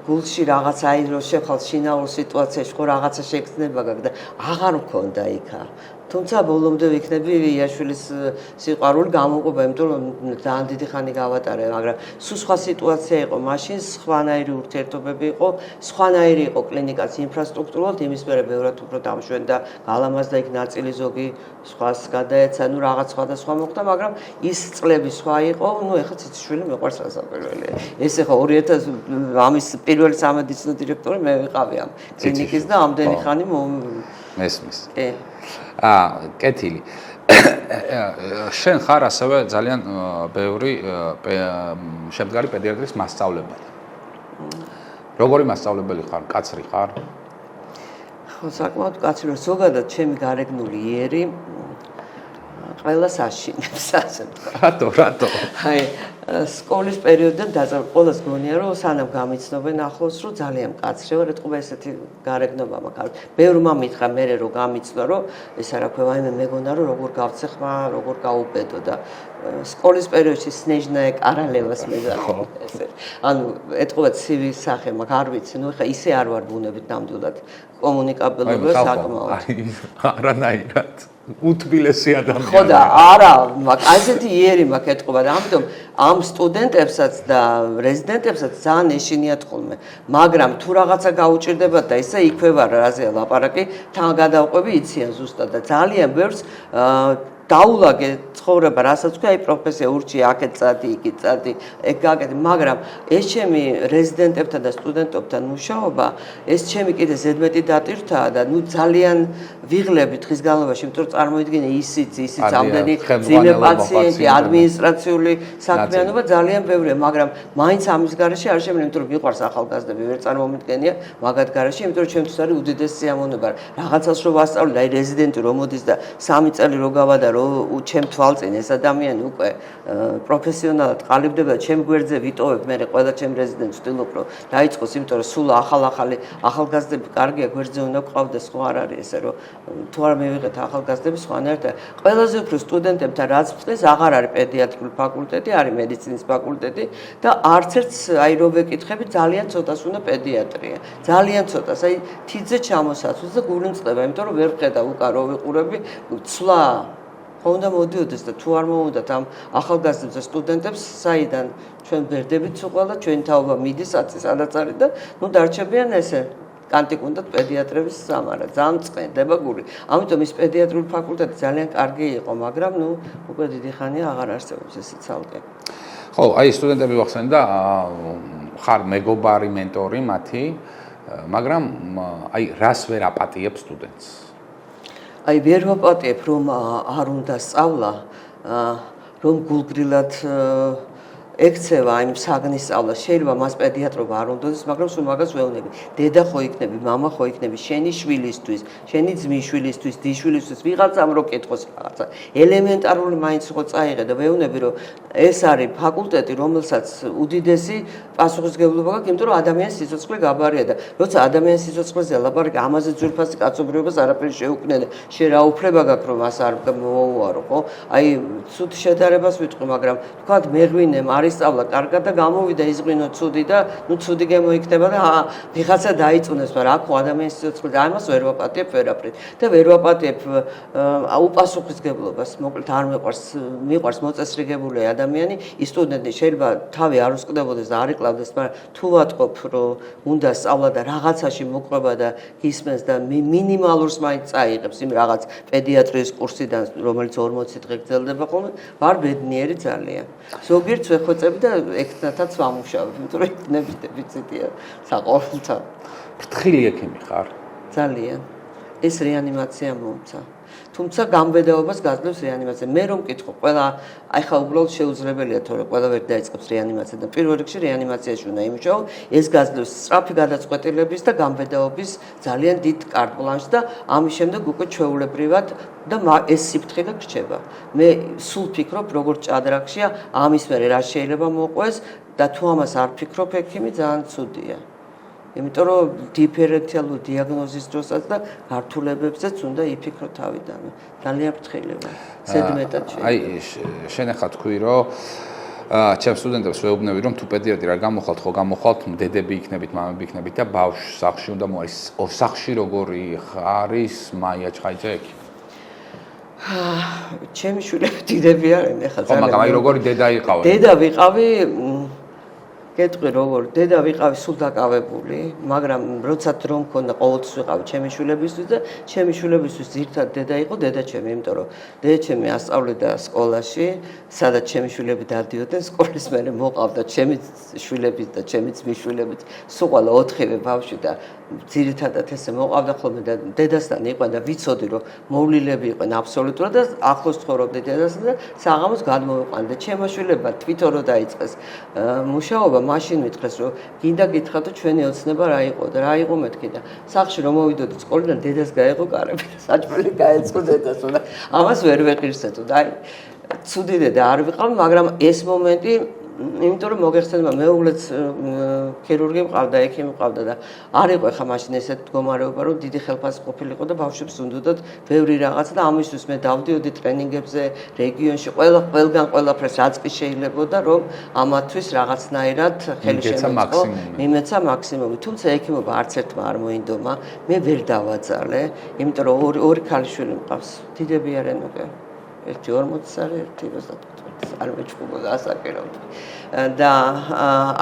გულში რაღაც აი რო შეხვალ შინაურ სიტუაციაში, ხო რაღაცა შეგრძნება გაქვს და აღარ მქონდა იქა. თუმცა ბოლომდე ვიქნები იაშვილის სიყვარული გამომყვება, იმიტომ რომ ძალიან დიდი ხანი გავატარე, მაგრამ სულ სხვა სიტუაცია იყო, მაშინ სხვანაირი ურთიერთობები იყო, სხვანაირი იყო კლინიკაც ინფრასტრუქტურულად, იმის მერე ბევრად უფრო დამშვენდა, გალამაზდა იქ ნაწილი ზოგი სხვას გადაეცა, ნუ რაღაც სხვადასხვა მოხდა, მაგრამ ის წლები სხვა იყო, ნუ ეხლა ციციშვილი მიყვარს სასაკვირველია. ეს ეხლა 2000 ამის პირველი სამედიცინო დირექტორი მე ვიყავი ამ კლინიკის და ამდენი ხანი მესმის. კი. კეთილი. შენ ხარ ასევე ძალიან ბევრი შემდგარი პედიატრის მასწავლებელი. როგორი მასწავლებელი ხარ? კაცრი ხარ? ხო, საკმაოდ კაცრი, რომ ზოგადად ჩემი გარეგნული იერი ყველას აშინებს, ასე ვთქვა. რატო? აი, სკოლის პერიოდიდან დაწყება ყველას გონია, რომ სანამ გამიცნობენ ახლოს, რომ ძალიან მკაცრი ვარ, ეთყობა ესეთი გარეგნობა მაქვს. ბევრმა მითხრა მე რომ გამიცნო, რომ ეს არა ქვია, ვაიმე მეგონა რომ როგორ გავცე ხმა, როგორ გავუბედო და სკოლის პერიოდში სნეჟნაე კარალევას მეზარდი ესე. ანუ ეთყობა ცივი სახე მაქვს, არ ვიცი, ნუ ეხა ისე არ ვარ ბუნებით ნამდვილად კომუნიკაბელობა საკმაოდ. არანაირად. უთბილესი ადამიანი. ხო და არა, მაქვს ასეთი იერი მაქვს ეთყობა და ამიტომ ამ სტუდენტებსაც და რეზიდენტებსაც ძალიან ეშინიათ ხოლმე. მაგრამ თუ რაღაცა გაუჭირდებათ და ისე იქვე ვარ რაზეა ლაპარაკი, თან გადავყვები იციან ზუსტად და ძალიან ბევრს დაულაგე ცხოვრება, რასაც ქვია, აი პროფესია ურჩი, აქეთ წადი, იქით წადი, ეგ გაკეთე, მაგრამ ეს ჩემი რეზიდენტებთან და სტუდენტებთან მუშაობა, ეს ჩემი კიდე ზედმეტი დატვირთაა და ნუ ძალიან ვიღლები დღის განმავლობაში, იმიტომ რომ წარმოიდგინე ისიც ამდენი ძიმე პაციენტი, ადმინისტრაციული საქმიანობა ძალიან ბევრია, მაგრამ მაინც ამის გარეშე არ შემიძლია, იმიტომ რომ მიყვარს ახალგაზრდები, ვერ წარმომიდგენია მაგათ გარეშე, იმიტომ რომ ჩემთვის არის უდიდესი სიამოვნება, რაღაცას რო ვასწავლე, აი რეზიდენტი რომ მოდის და 3 წელი რო გავადა რომ ჩემ თვალწინ ეს ადამიანი უკვე პროფესიონალად ყალიბდება და ჩემ გვერდზე ვიტოვებ მე ყველა ჩემ რეზიდენტს ვთვლობ რომ დაიწყოს, იმიტომ რომ სულ ახალგაზრდები კარგია, გვერდზე უნდა ყავდეს, ხო არ არის ესე რომ თუ არ მივიღეთ ახალგაზრდები სხვანაირად და ყველაზე უფრო სტუდენტებთან რაც ვწყდეს, აღარ არის პედიატრიული ფაკულტეტი, არის მედიცინის ფაკულტეტი და არც ერთს აი რო ვეკითხები, ძალიან ცოტას უნდა პედიატრია. ძალიან ცოტას, აი თითზე ჩამოსაცვლის და გული მწყდება, იმიტომ რომ ვერ ვხედავ უკან რო ვიყურები, ცვლა უნდა მოდიოდეს და თუ არ მოუნდათ ამ ახალგაზრდებს და სტუდენტებს, საიდან ჩვენ ბერდებით უყვალ და ჩვენ თაობა მიდის აცი სადაც არის და ნუ დარჩებიან ესე კანტიკუნდად პედიატრების სამარა, ძალიან წყენდება გული. ამიტომ ის პედიატრიული ფაკულტეტი ძალიან კარგი იყო, მაგრამ ნუ უკვე დიდი ხანია აღარ არსებობს ესე ცალკე. ხო, აი სტუდენტები ვახსენე და ხარ მეგობარი, მენტორი მათი, მაგრამ აი რას ვერ აპატიებ სტუდენტს? აი ვერ ვაპატიებ რომ არ უნდა სწავლა, რომ გულგრილად ექცევა იმ საგნის სწავლა, შეიძლება მას პედიატრობა არ უნდადეს, მაგრამ სულ მაგას ვეუბნები. დედა ხო იქნები, მამა ხო იქნები, შენი შვილისთვის, შენი ძმის შვილისთვის, დიშვილისთვის, ვიღაცამ რო კითხოს რაღაცა. ელემენტარული მაინც ხო წაიღე და ვეუბნები რომ ეს არის ფაკულტეტი, რომელსაც უდიდესი პასუხისმგებლობა გაქვს, იმიტომ რომ ადამიანის სიცოცხლე გაბარია და როცა ადამიანის სიცოცხლეზე ლაპარაკი, ამაზე ძვირფასი კაცობრიობას არაფერი შეუქმნელი. შენ რა უფლება გაქვს რომ მას არ მოუარო, ხო? აი ცუდ შედარებას ვიტყვი, მაგრამ თქვათ მეღვინემ არის სწავლა კარგად და გამოვიდა იზღვინო ცუდი და ნუ ცუდი გემოიქნება და ვიღაცა დაიწუნეს, მაგრამ აქ ადამიანის სიცოცხლე და ამას ვერ ვაპატიებ ვერაფრით და ვერ ვაპატიებ უპასუხისმგებლობას, მოკლედ არ მიყვარს მოწესრიგებული ადამიანი, ის სტუდენტი შეიძლება თავი არ უსყდებოდეს და არ იკლავდეს, მაგრამ თუ ვატყობ რომ უნდა სწავლა და რაღაცაში მოყვება და გისმენს და მინიმალურს მაინც წაიღებს იმ რაღაც პედიატრიის კურსიდან, რომელიც 40 დღე გრძელდება ხოლმე, ვარ ბედნიერი ძალიან. ზოგიერთს ვეხვეწები და ექთნათაც ვამუშავებ, იმიტომ რომ ექთნების დეფიციტია საყოველთაოდ. ფრთხილი ექიმი ხარ? ძალიან. ეს რეანიმაცია მომცა. თუმცა გამბედაობას გაძლევს რეანიმაცია. მე რომ მკითხო, ყველა აი ხა უბრალოდ შეუძლებელია, თორე ყველა ვერ დაიწყებს რეანიმაცია და პირველ რიგში რეანიმაციაში უნდა იმუშაო. ეს გაძლევს სწრაფი გადაწყვეტილების და გამბედაობის ძალიან დიდ კარტ-ბლანშს და ამის შემდეგ უკვე ჩვეულებრივად და ეს სიფრთხილე გრჩება. მე სულ ფიქრობ, როგორც ჭადრაკშია, ამის მერე რა შეიძლება მოყვეს და თუ ამას არ ფიქრობ, ექიმი ძალიან ცუდია. იმიტომ რომ დიფერენციალურ დიაგნოზის დროსაც და გართულებებზეც უნდა იფიქრო თავიდანვე. ძალიან ფრთხილი ვარ. ზედმეტად შეიძლება. აი შენ ახლა თქვი რომ ჩემ სტუდენტებს ვეუბნები რომ თუ პედიატრი არ გამოხვალთ, ხო გამოხვალთ, დედები იქნებით, მამები იქნებით და ბავშვს სახლში უნდა მოაქვს. სახლში როგორი არის მაია ჩხაიძე ექიმი? ჩემი შვილები დიდები არიან ახლა ძალიან. ხო, მაგრამ აი როგორი დედა იყავი? დედა ვიყავი გეტყვი როგორ დედა ვიყავი სულ დაკავებული, მაგრამ როცა დრო მქონდა ყოველთვის ვიყავი ჩემი შვილებისთვის და ჩემი შვილებისთვის ძირთად დედა იყო დედა ჩემი, იმიტომ რომ დედა ჩემი ასწავლიდა სკოლაში, სადაც ჩემი შვილები დადიოდნენ სკოლის მერე მოყავდა ჩემი შვილებით და ჩემი ძმის შვილებით, სულ ყველა 4-ვე ბავშვი და ძირითადად ესე მოყავდა ხოლმე და დედასთან იყვნენ და ვიცოდი რომ მოვლილები იყვნენ აბსოლუტურად და ახლოს ცხოვრობდნენ დედასთან და საღამოს გადმოვიყვანდა და ჩემო შვილებმა თვითონ რო დაიწყეს მუშაობა მაშინ მითხრეს რომ გინდა გითხრათ რომ ჩვენი ოცნება რა იყო და რა იყო მეთქი და სახლში რომ მოვიდოდი სკოლიდან დედას გაეღო კარები და საჭმელი გაეწყო დედას და ამას ვერ ვეღირსეთო და აი ცუდი დედა არ ვიყავ მაგრამ ეს მომენტი იმიტომ რომ მოგეხსენება მეუღლეც ქირურგი მყავდა, ექიმი მყავდა და არ იყო ხა მაშინ ესეთ მდგომარეობა რომ დიდი ხელფასი ყოფილიყო და ბავშვებს უნდათ ბევრი რაღაცა და ამისთვის მე დავდიოდი ტრენინგებზე რეგიონში ყველგან ყველაფერს რაც კი შეიძლებოდა რომ ამათვის რაღაცნაირად ხელი შემოწყო მიმეცა მაქსიმუმი თუმცა ექიმობა არც ერთმა არ მოინდომა მე ვერ დავაძალე იმიტომ რომ ორი ქალიშვილი მყავს დიდები არიან უკვე ერთი 40 წელი ერთი 35 არ მეჩხუბოდა ასაკერავდი და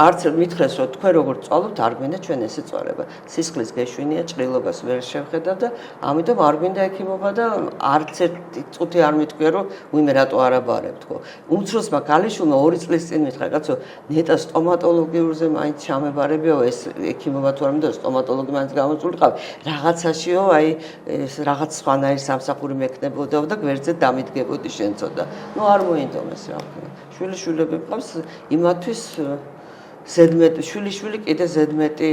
არც მითხრეს რომ თქვენ როგორ წვალობთ არ გვინდა ჩვენ ესე წვალება სისხლის გეშვინია ჭრილობას ვერ შევხედავ და ამიტომ არ გვინდა ექიმობა და არც ერთი წუთი არ მითქვია რომ ვიმე რატო არ აბარებ თქო უმცროსმა ქალიშვილმა 2 წლის წინ მითხრა კაცო ნეტა სტომატოლოგიურზე მაინც ჩამებარებიო ეს ექიმობა თუ არ მინდა სტომატოლოგი მაინც გამოწულიყავ რაღაცაშიო აი ეს რაღაც სხვანაირი სამსახური მექნებოდა და გვერდზე დამიდგებოდი შენცო და ნუ არ მოინდომეს რა ვქნა შვილიშვილები მყავს იმათვის ზედმეტი შვილიშვილი კიდე ზედმეტი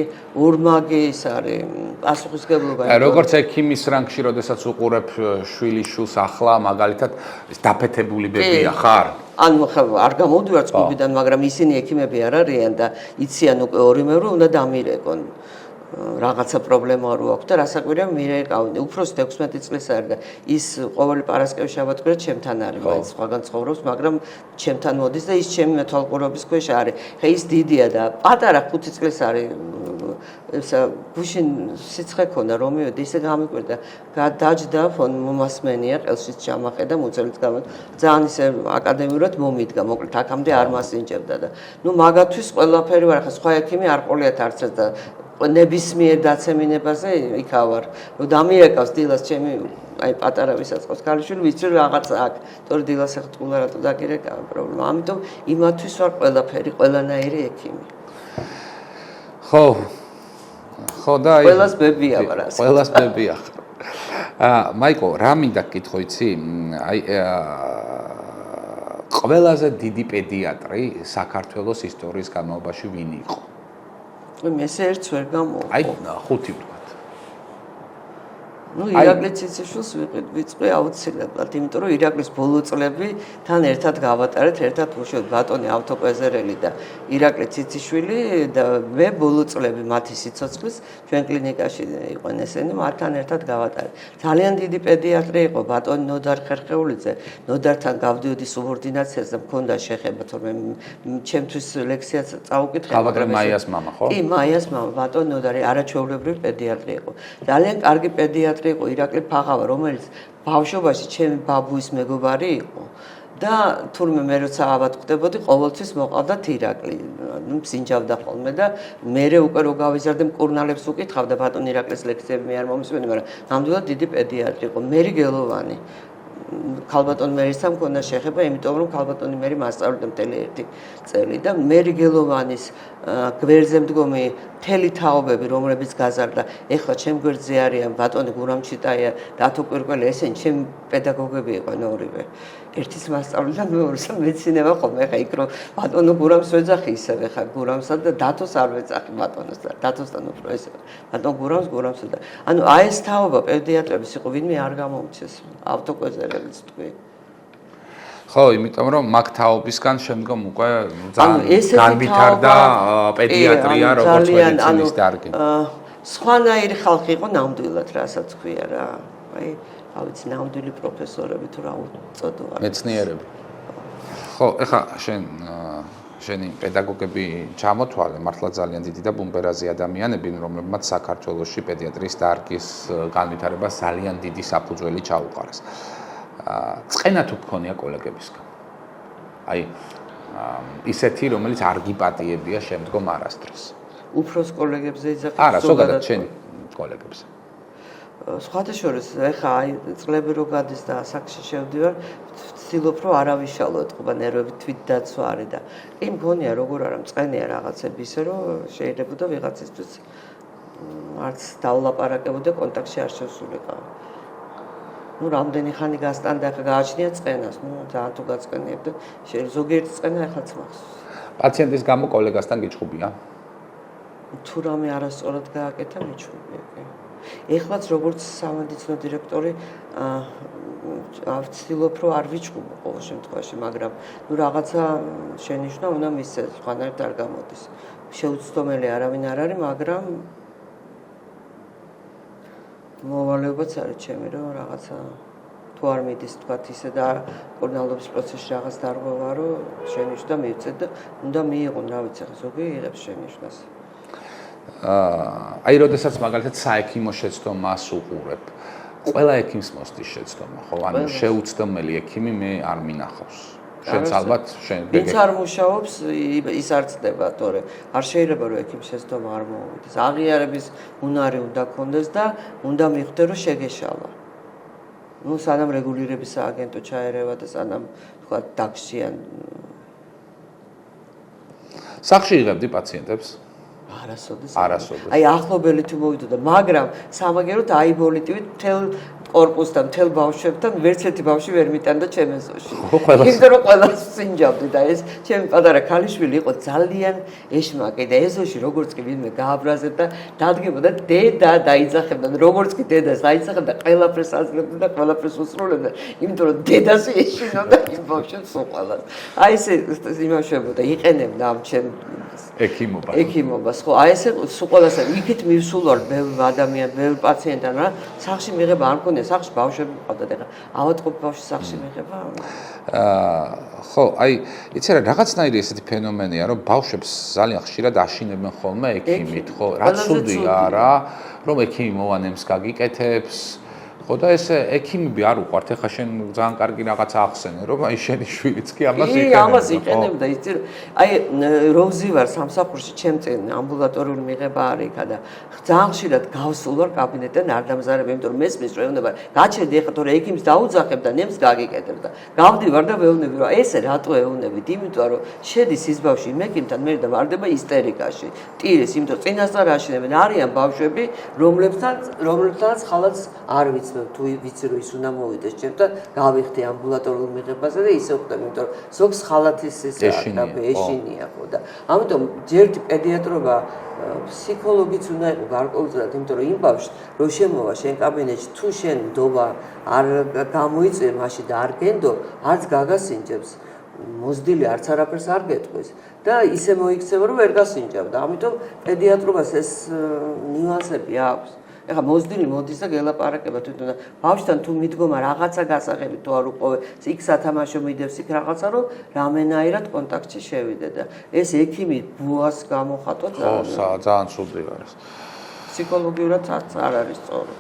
ორმაგი ის არის პასუხისგებლობა როგორც ექიმის რანგში როდესაც უყურებ შვილიშვილს ახლა მაგალითად დაფეთებული ბებია ხარ ანუ არ გამოდივარ წყობიდან მაგრამ ისინი ექიმები არ არიან და იციან უკვე ორივე უნდა დამირეკონ რაღაცა პრობლემა რო აქვს და რასაკვირია მირეკავენ უფროს 16 წლის არის და ის ყოველი პარასკევი შაბათ-კვირა ჩემთან არის მაინც სხვაგან ცხოვრობს მაგრამ ჩემთან მოდის და ის ჩემი მეთვალყურობის ქვეშ არის ხა ის დიდია და პატარა 5 წლის არის ესა გუშინ სიცხე ქონდა რომ მივედი ისე გამიკვირდა დაჯდა ფონ მომასმენია ყელშიც ჩამაყედა მოწელით გამო ძალიან ისე აკადემიურად მომიდგა მოკლედ აქამდე არ მასინჯებდა და ნუ მაგათვის ყველაფერი ვარ ხა სხვა ექიმი არ ყოლიათ არც და ნებისმიერ დაცემინებაზე იქავარ რომ დამირეკავს დილას ჩემი აი პატარა ვისაწყობს ქალიშვილი ვიცი რომ რაღაცა აქვს თორე დილას ახლა თულა რატო დაგირეკავ პრობლემა ამიტომ იმათვის ვარ ყველაფერი ყველანაირი ექიმი ხო და აი ყველას ბებია ვარ ასე ყველას ბებია მაიკო რა მინდა გითხო იცი აი ყველაზე დიდი პედიატრი საქართველოს ისტორიის განმავლობაში ვინ იყო მესე ერთს ვერ გამოვყო. აი 5 ვთქვათ. ნუ ირაკლი ციციშვილს ვიწყე აუცილებლად, იმიტომ რომ ირაკლის ბოლო წლები თან ერთად გავატარეთ, ერთად ვუშვით ბატონი ავტოკვეზერელი და ირაკლიციციშვილი და მე ბოლო წლები მათი სიცოცხლის ჩვენ კლინიკაში იყვნენ ესენი, მათთან ერთად გავატარეთ. ძალიან დიდი პედიატრი იყო ბატონი ნოდარ ხერხეულიძე, ნოდართან გავდიოდი სუბორდინაციაზე, მქონდა შეხება, თორემ ჩემთვის ლექციაც წაუკითხე, მაგრამ მაიას მამა, ხო? კი, მაიას მამა, ბატონი ნოდარი არაჩვეულებრივი პედიატრი იყო. ძალიან კარგი პედიატრი იყო ირაკლი ფაღავა, რომელიც ბავშვობაში ჩემი ბაბუის მეგობარი იყო და თურმე მე როცა ავატყდებოდი, ყოველთვის მოყავდათ ირაკლი. ნუ სინჯავდა ხოლმე და მე უკვე რო გავიზარდე მკურნალებს უკითხავდა ბატონ ირაკლის ლექციები მე არ მომისმენი, მაგრამ ნამდვილად დიდი პედიატრი იყო. მერი გელოვანი ქალბატონ მერისთან მქონდა შეხება, იმიტომ რომ ქალბატონი მერი მასწავლიდა მთელი 1 წელი და მერი გელოვანის გვერდზე მდგომი მთელი თაობები, რომლებიც გაზარდა, ეხლა ჩემ გვერდზე არიან ბატონი გურამჩიტაია, დათო კვირკველი, ესენი ჩემი პედაგოგები იყვნენ ორივე. ერთის მასწავლიდა, მეორეს მეცნიერება ხოლმე, ეხლა იქ რომ ბატონო გურამს ვეძახი ისევე, ხა გურამსა და დათოს არ ვეძახი ბატონოს და დათოსთან უფრო ესე. ბატონ გურამს და ანუ აი ეს თაობა პედიატრების იყო, ვინმე არ გამომჩეს ავტოკვეზერელიც თქვი. ხო, იმიტომ რომ მაგ თაობისგან შემდგომ უკვე განვითარდა პედიატრია როგორც მედიცინის დარგი. სხვანაირი ხალხი იყო ნამდვილად, რასაც ქვია რა. აი, რა ვიცი, ნამდვილი პროფესორები თუ რა უწოდო არ. მეცნიერები. ხო, ეხა შენი პედაგოგები ჩამოთვალე, მართლა ძალიან დიდი და ბუმბერაზი ადამიანები, რომლებმაც საქართველოში პედიატრიის დარგის განვითარებას ძალიან დიდი საფუძველი ჩაუყარეს. წენა თუ გქონია კოლეგებისგან. აი ისეთი რომელიც არ გიპატიებია შემდგომ არასდროს. უფროს კოლეგებზე იძახი არა, ზოგადად შენი კოლეგებზე. სხვადასხვა ეხა აი წლები რო გადის და საქმეში შევდივარ, ვცდილობ რომ არ ავიშალო ეთყობა ნერვები თვით დაცვა არის და კი მგონია როგორ არა მწყენია რაღაცები ისე რომ შეიძლება ვიღაცისთვის არც დავლაპარაკებოდა კონტაქტში არ შესულიყავ. ნუ რამდენი ხანი გასტანდა ხა გააჩნია წყენას, ნუ ძალიან თუ გაწყენიებ და ზოგიერთი წყენა ეხლაც მახსოვს. პაციენტის გამო კოლეგასთან გიჩხუბია? თუ რამე არასწორად გააკეთა მიჩხუბია კი. ეხლაც როგორც სამედიცინო დირექტორი ვცდილობ რომ არ ვიჩხუბო ყოველ შემთხვევაში, მაგრამ ნუ რაღაცა შენიშვნა უნდა მისცეს, სხვანაირად არ გამოდის. შეუცდომელი არავინ არ არის, მაგრამ მოვალეობაც არის ჩემი რომ რაღაცა თუ არ მიდის თქვათ ისე და კორნალობის პროცესში რაღაც დარღვევა რომ შენიშვნა მივცეთ და უნდა მიიღონ რა ვიცი ხა ზოგი იღებს შენიშვნას. აი როდესაც მაგალითად საექიმო შეცდომას უყურებ, ყველა ექიმს მოსდის შეცდომა, ხო? ანუ შეუცდომელი ექიმი მე არ მინახავს. შენც ალბათ შენ ვინც არ მუშაობს ის არ ცდება, თორე არ შეიძლება რომ ექიმის შეცდომა არ მოუვიდეს. აღიარების უნარი უნდა გქონდეს და უნდა მიხვდე რომ შეგეშალა. ნუ სანამ რეგულირების სააგენტო ჩაერევა და სანამ თქვა დაგშიან. სახში იღებდი პაციენტებს? არასოდეს. აი ახლობელი თუ მოვიდოდა, მაგრამ სამაგეროდ აიბოლიტივით მთელ კორპუსთან, მთელ ბავშვებთან ვერც ერთი ბავშვი ვერ მიტანდა ჩემ ეზოში. იმიტომ რომ ყველას სინჯავდი და ეს ჩემი პატარა ქალიშვილი იყო ძალიან ეშმაკი და ეზოში როგორც კი ვინმე გააბრაზებდა, დადგებოდა დედა დაიძახებდა, როგორც კი დედას დაიძახებდა, ყველაფერს აძლევდა და ყველაფერს უსრულებდა, იმიტომ რომ დედას ეშინოდა იმ ბავშვებს უყალას. აი ესე იმაშებოდა, იყენებდა ამ ჩემ ექიმობას, ხო, აი ესე უყალასა იქით მივსულ ვარ ბევრ ადამიანს, ბევრ პაციენტთან, რა, სახში მიღება არ მქონია, სახში ბავშვები მყავდა და ავატყოფ ბავშვი სახში მიღება. ხო, აი, იცი რა, რაღაცნაირი ესეთი ფენომენია, რომ ბავშვებს ძალიან ხშირად აშინებენ ხოლმე ექიმით, ხო, რაც ცუდია რა, რომ ექიმი მოვანემს გაგიკეთებს. ხო და ეს ექიმები არ უყვართ, ეხა შენ ძალიან კარგი რაღაცა ახსენე, რომ აი შენი შვილიც კი ამას იყენებდა. კი, ამას იყენებდა, იცი რომ აი როზივარ სამსახურში ჩემ წინ ამბულატორიული მიღება არის იქა და ძალიან ხშირად გავსულ ვარ კაბინეტიდან არ დამზარებ, იმიტომ რომ მესმის რომ ეუბნება, გაჩერდი ეხა თორე ექიმს დაუძახებ და ნემს გაგიკეთებ და გავდივარ და ვეუბნები რომ ესე რატო ეუბნებით, იმიტომ რომ შედის ის ბავშვი იმ ექიმთან მე და ვარდება ისტერიკაში. ტირეს, იმიტომ რომ წინასწარ აშინებენ, არიან ბავშვები, რომლებთანაც ხალხს არ ვიცნობ თუ ვიცი რომ ის უნდა მოვიდეს ჩემთან, გავიხდი ამბულატორიულ მიღებაზე და ისე ვხდები, იმიტომ რომ ზოგს ხალათის ეს ეშინია ხო და ამიტომ ჯერჯერობით პედიატრობა ფსიქოლოგიც უნდა იყო გარკვეულწილად, იმიტომ რომ იმ ბავშვს რო შემოვა შენ კაბინეტში, თუ შენ ნდობა არ გამოიწვია მაშინ და არ გენდო, არც გაგასინჯებს, მოზდილი არც არაფერს არ გეტყვის და ისე მოიქცევა რომ ვერ გასინჯავ და ამიტომ პედიატრობას ეს ნიუანსები აქვს. ეხა მოზდილი მოდის და გელაპარაკება თვითონ და ბავშვთან თუ მიდგომა რაღაცა გასაღები თუ არ უყოვე, იქ სათამაშო მიდევს იქ რაღაცა რომ რამენაირად კონტაქტში შევიდე და ეს ექიმი ბუას გამოხატვა ძალიან ცუდი არის. ფსიქოლოგიურად არ არის სწორი.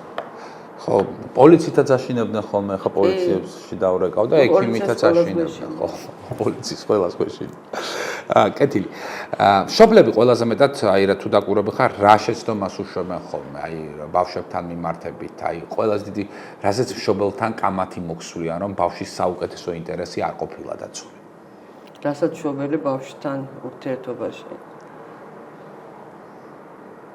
ხო, პოლიციითაც აშინებდნენ ხოლმე, ხა პოლიციებში დავრეკავ და ექიმითაც აშინებდნენ, ხო, პოლიციის ყველას შეშინდა. კეთილი. მშობლები ყველაზე მეტად აი რა თუ დაკვირვები ხარ, რა შეცდომას უშვებენ ხოლმე, აი ბავშვებთან მიმართებით, აი ყველაზე დიდი რაზეც მშობელთან კამათი მოქსულია, რომ ბავშვის საუკეთესო ინტერესი არ ყოფილა დაცული. რასაც მშობელი ბავშვთან ურთიერთობაში.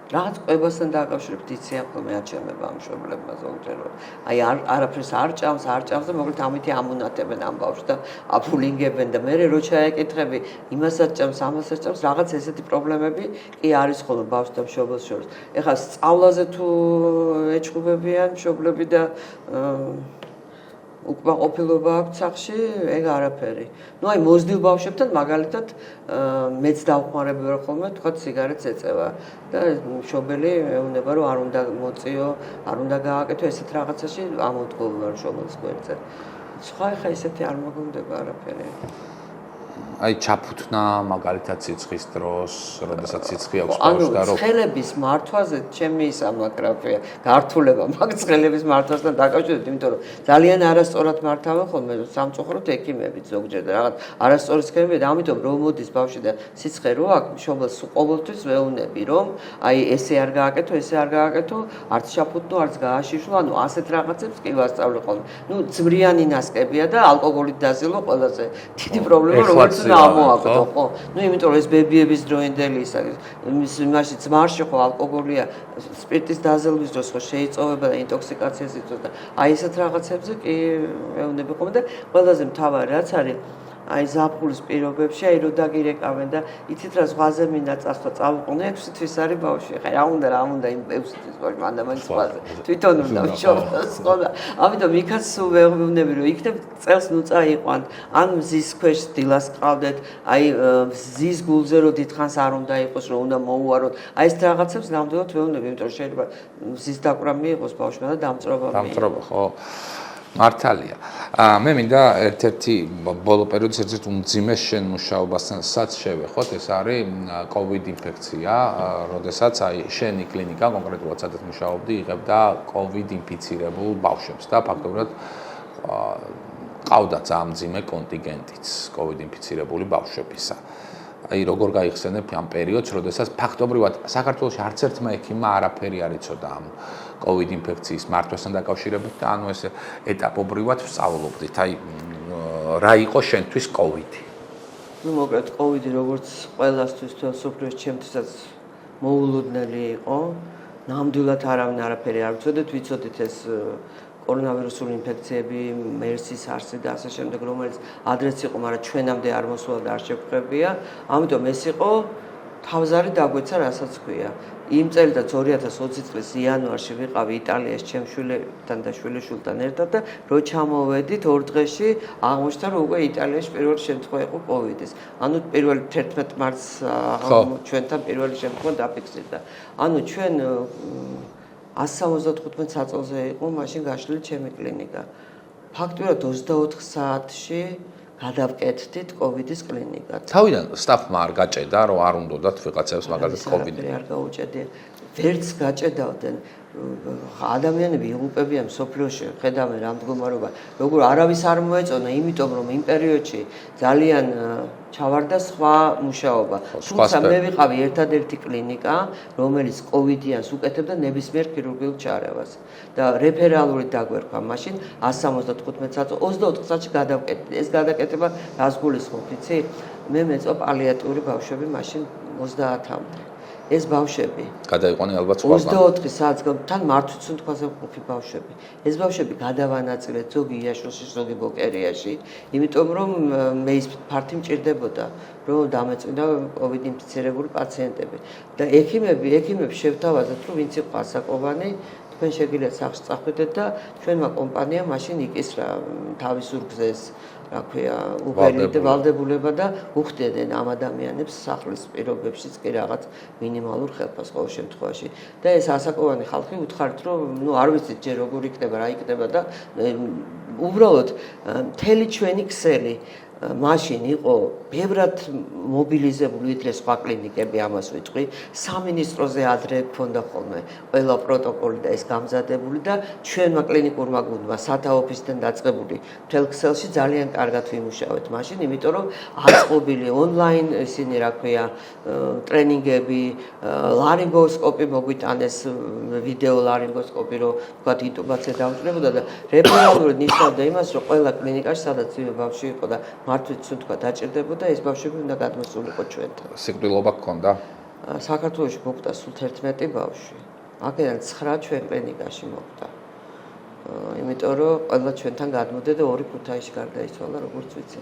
რაღაც ყვებასთან დაკავშირებით იციან ხოლმე აჩვენება ამ მშობლებმა ზოგჯერ. აი არაფერს არ ჭამს და მოკლედ ამითი ამუნატებენ ამ ბავშვს და აფულინგებენ და მე რო ჩაეკითხები, იმასაც ჭამს, ამასაც ჭამს, რაღაც ესეთი პრობლემები კი არის ხოლმე ბავშვს და მშობელს შორის. ეხლა სწავლაზე თუ ეჭვებიან მშობლები და უკმაყოფილება აქვს სახში, ეგ არაფერი. ნუ აი მოზდილ ბავშვებთან მაგალითად მეც დავხმარები ვარ ხოლმე, თქვათ სიგარეტს ეწევა და მშობელი ეუბნება რომ არ უნდა მოწიო, არ უნდა გააკეთო ესეთ რაღაცაში, ამოდგომა მშობელს გვერდზე. სხვა ხა ისეთი არ მოგონდება არაფერი. აი ჩაფუთნა მაგალითად სიცხის დროს, როდესაც სიცხე აქვს ბავშვს და ანუ ცხელების მართვაზე ჩემი სამაგრაფია, გართულება მაგ ცხელების მართვასთან დაკავშირებით, იმიტომ რომ ძალიან არასწორად მართავენ ხოლმე სამწუხაროდ ექიმები ზოგჯერ და რაღაც არასწორი სქემები და ამიტომ რომ მოდის ბავშვი და სიცხე რო აქვს, მშობელს ყოველთვის ვეუბნები, რომ აი ესე არ გააკეთო, ესე არ გააკეთო, არც ჩაფუთნო, არც გააშიშვლო, ანუ ასეთ რაღაცებს კი ვასწავლე ხოლმე. ნუ ძმრიანი ნასკებია და ალკოჰოლით დაზილო ყველაზე დიდი პრობლემა როგორც ამოაკვდო, ხო? ნუ იმიტომ რომ ეს ბებიების დროინდელი ის არის. იმაში ძმარში ხო ალკოჰოლია, სპირტის დაზელვის დროს ხო შეიწოვება და ინტოქსიკაციას იწვევს და აი ესეთ რაღაცებზე კი ვეუბნები ხოლმე და ყველაზე მთავარი რაც არის აი ზაფხულის პირობებში აი რო დაგირეკავენ და იცით რა ზღვაზე მინდა წასვლა წავიყვანე 6 თვის არის ბავშვი. ხა რა უნდა იმ 6 თვის ბავშვი მანდამან ზღვაზე. თვითონ უნდა შევხვდეს ხო და ამიტომ იქაც სულ ვეუბნები რომ იქნებ წელს ნუ წაიყვან ან მზის ქვეშ დილას ყავდეთ აი მზის გულზე რო დიდხანს არ უნდა იყოს რომ უნდა მოუაროთ. აი ეს რაღაცებს ნამდვილად ვეუბნები იმიტომ რომ შეიძლება მზის დაკვრა მიიღოს ბავშვმა და დამწრობა ხო მართალია. მე მინდა ერთ-ერთი ბოლო პერიოდის ერთ-ერთი უმძიმე შენ მუშაობასაც შევეხოთ, ეს არის COVID ინფექცია, როდესაც აი შენი კლინიკა კონკრეტულად სადაც მუშაობდი, იღებდა COVID ინფიცირებულ ბავშვებს და ფაქტობრივად ყავდა ძალიან მძიმე კონტინგენტიც COVID ინფიცირებული ბავშვებისა. აი როგორ გაიხსენებ ამ პერიოდს, როდესაც ფაქტობრივად საქართველოში არც ერთმა ექიმმა არაფერი არ იცოდა ამ COVID ინფექციის მართვასთან დაკავშირებით და ანუ ესე ეტაპობრივად ვსწავლობდით. აი რა იყო შენთვის COVID-ი? ნუ მოკლედ COVID-ი როგორც ყველასთვის მსოფლიოში ჩემთვისაც მოულოდნელი იყო. ნამდვილად არავინ არაფერი არ ვიცოდეთ, ვიცოდით ეს კორონავირუსული ინფექციები, MERS-ის არსი და ასე შემდეგ, რომელიც ადრეც იყო, მაგრამ ჩვენამდე არ მოსულა და არ შევხვდებია. ამიტომ ეს იყო თავზარი დაგვეცა, რასაც ქვია. იმ წელიწადს 2020 წლის იანვარში ვიყავი იტალიაში ჩემ შვილებთან და შვილიშვილთან ერთად და რო ჩამოვედით 2 დღეში აღმოჩნდა რომ უკვე იტალიაში პირველი შემთხვევა იყო COVID-ის. ანუ პირველი 11 მარტს ჩვენთან პირველი შემთხვევა დაფიქსირდა. ანუ ჩვენ 175 საწოლზე იყო მაშინ გაშლილი ჩემი კლინიკა. ფაქტობრივად 24 საათში გადავკეთდით COVID-ის კლინიკად. თავიდან სტაფმა არ გაჭედა, რომ არ უნდათ ვიღაცებს მაგალითად COVID-ი. არ გაუჭედია. ვერც გაჭედავდნენ. ადამიანები იღუპებიან სოფლიოში, ხედავენ რა მდგომარეობა. როგორ არავის არ მოეწონა, იმიტომ რომ იმ პერიოდში ძალიან ჩავარდა სხვა მუშაობა. თუმცა მე ვიყავი ერთადერთი კლინიკა, რომელიც COVID-იანს უკეთებდა ნებისმიერ ქირურგიულ ჩარევას. და რეფერალური დაგვერქვა მაშინ 175 საწოლ 24 საათში გადავკეთდი. ეს გადაკეთება რას გულისხმობ, იცი? მე მეწვა პალიატიური ბავშვები მაშინ 30-მდე. ეს ბავშვები გადაიყვანე ალბათ სხვა 24 საათს თან მართვიცუნთქვაზე მყოფი ბავშვები. ეს ბავშვები გადავანაწილეთ ზოგი იაშოსში, ზოგი ბოკერიაში, იმიტომ რომ მე ის ფართი მჭირდებოდა, რომ დამეწვიდა COVID ინფიცირებული პაციენტები. და ექიმებს შევთავაზეთ, რომ ვინც იყო ასაკოვანი, თქვენ შეგიძლიათ სახლში წახვიდეთ და ჩვენმა კომპანიამ მაშინ იკისრა თავის ურგზეს რა ქვია, ვალდებულება და უხდიდნენ ამ ადამიანებს სახლის პირობებშიც კი რაღაც მინიმალურ ხელფას ყოველ შემთხვევაში. და ეს ასაკოვანი ხალხი უთხარით, რომ ნუ არ ვიცით ჯერ როგორ იქნება, რა იქნება და უბრალოდ მთელი ჩვენი ქსელი მაშინ იყო ბევრად მობილიზებული ვიდრე სხვა კლინიკები, ამას ვიტყვი. სამინისტროზე ადრე ქონდა ხოლმე ყველა პროტოკოლი და ეს გამზადებული და ჩვენმა კლინიკურმა გუნდმა სათავოფისთან დაწყებული მთელ ქსელში ძალიან კარგად ვიმუშავეთ მაშინ, იმიტომ რომ აწყობილი ონლაინ ისინი რა ქვია ტრენინგები, ლარინგოსკოპი მოგვიტანეს, ვიდეო ლარინგოსკოპი, რომ თქვათ ინტუბაცია დაუჭირებოდა და რეფერალურად ნიშნავდა იმას, რომ ყველა კლინიკაში სადაც ბავშვი იყო და მართვით თქვა დაჭირდებოდა ეს ბავშვები უნდა გადმოსულიყო ჩვენთან. სიკვდილობა გქონდა? საქართველოში მოკვდა სულ 11 ბავშვი. აქედან 9 ჩვენ კლინიკაში მოკვდა. იმიტომ რომ ყველა ჩვენთან გადმოდა და 2 ქუთაისში გარდაიცვალა, როგორც ვიცი.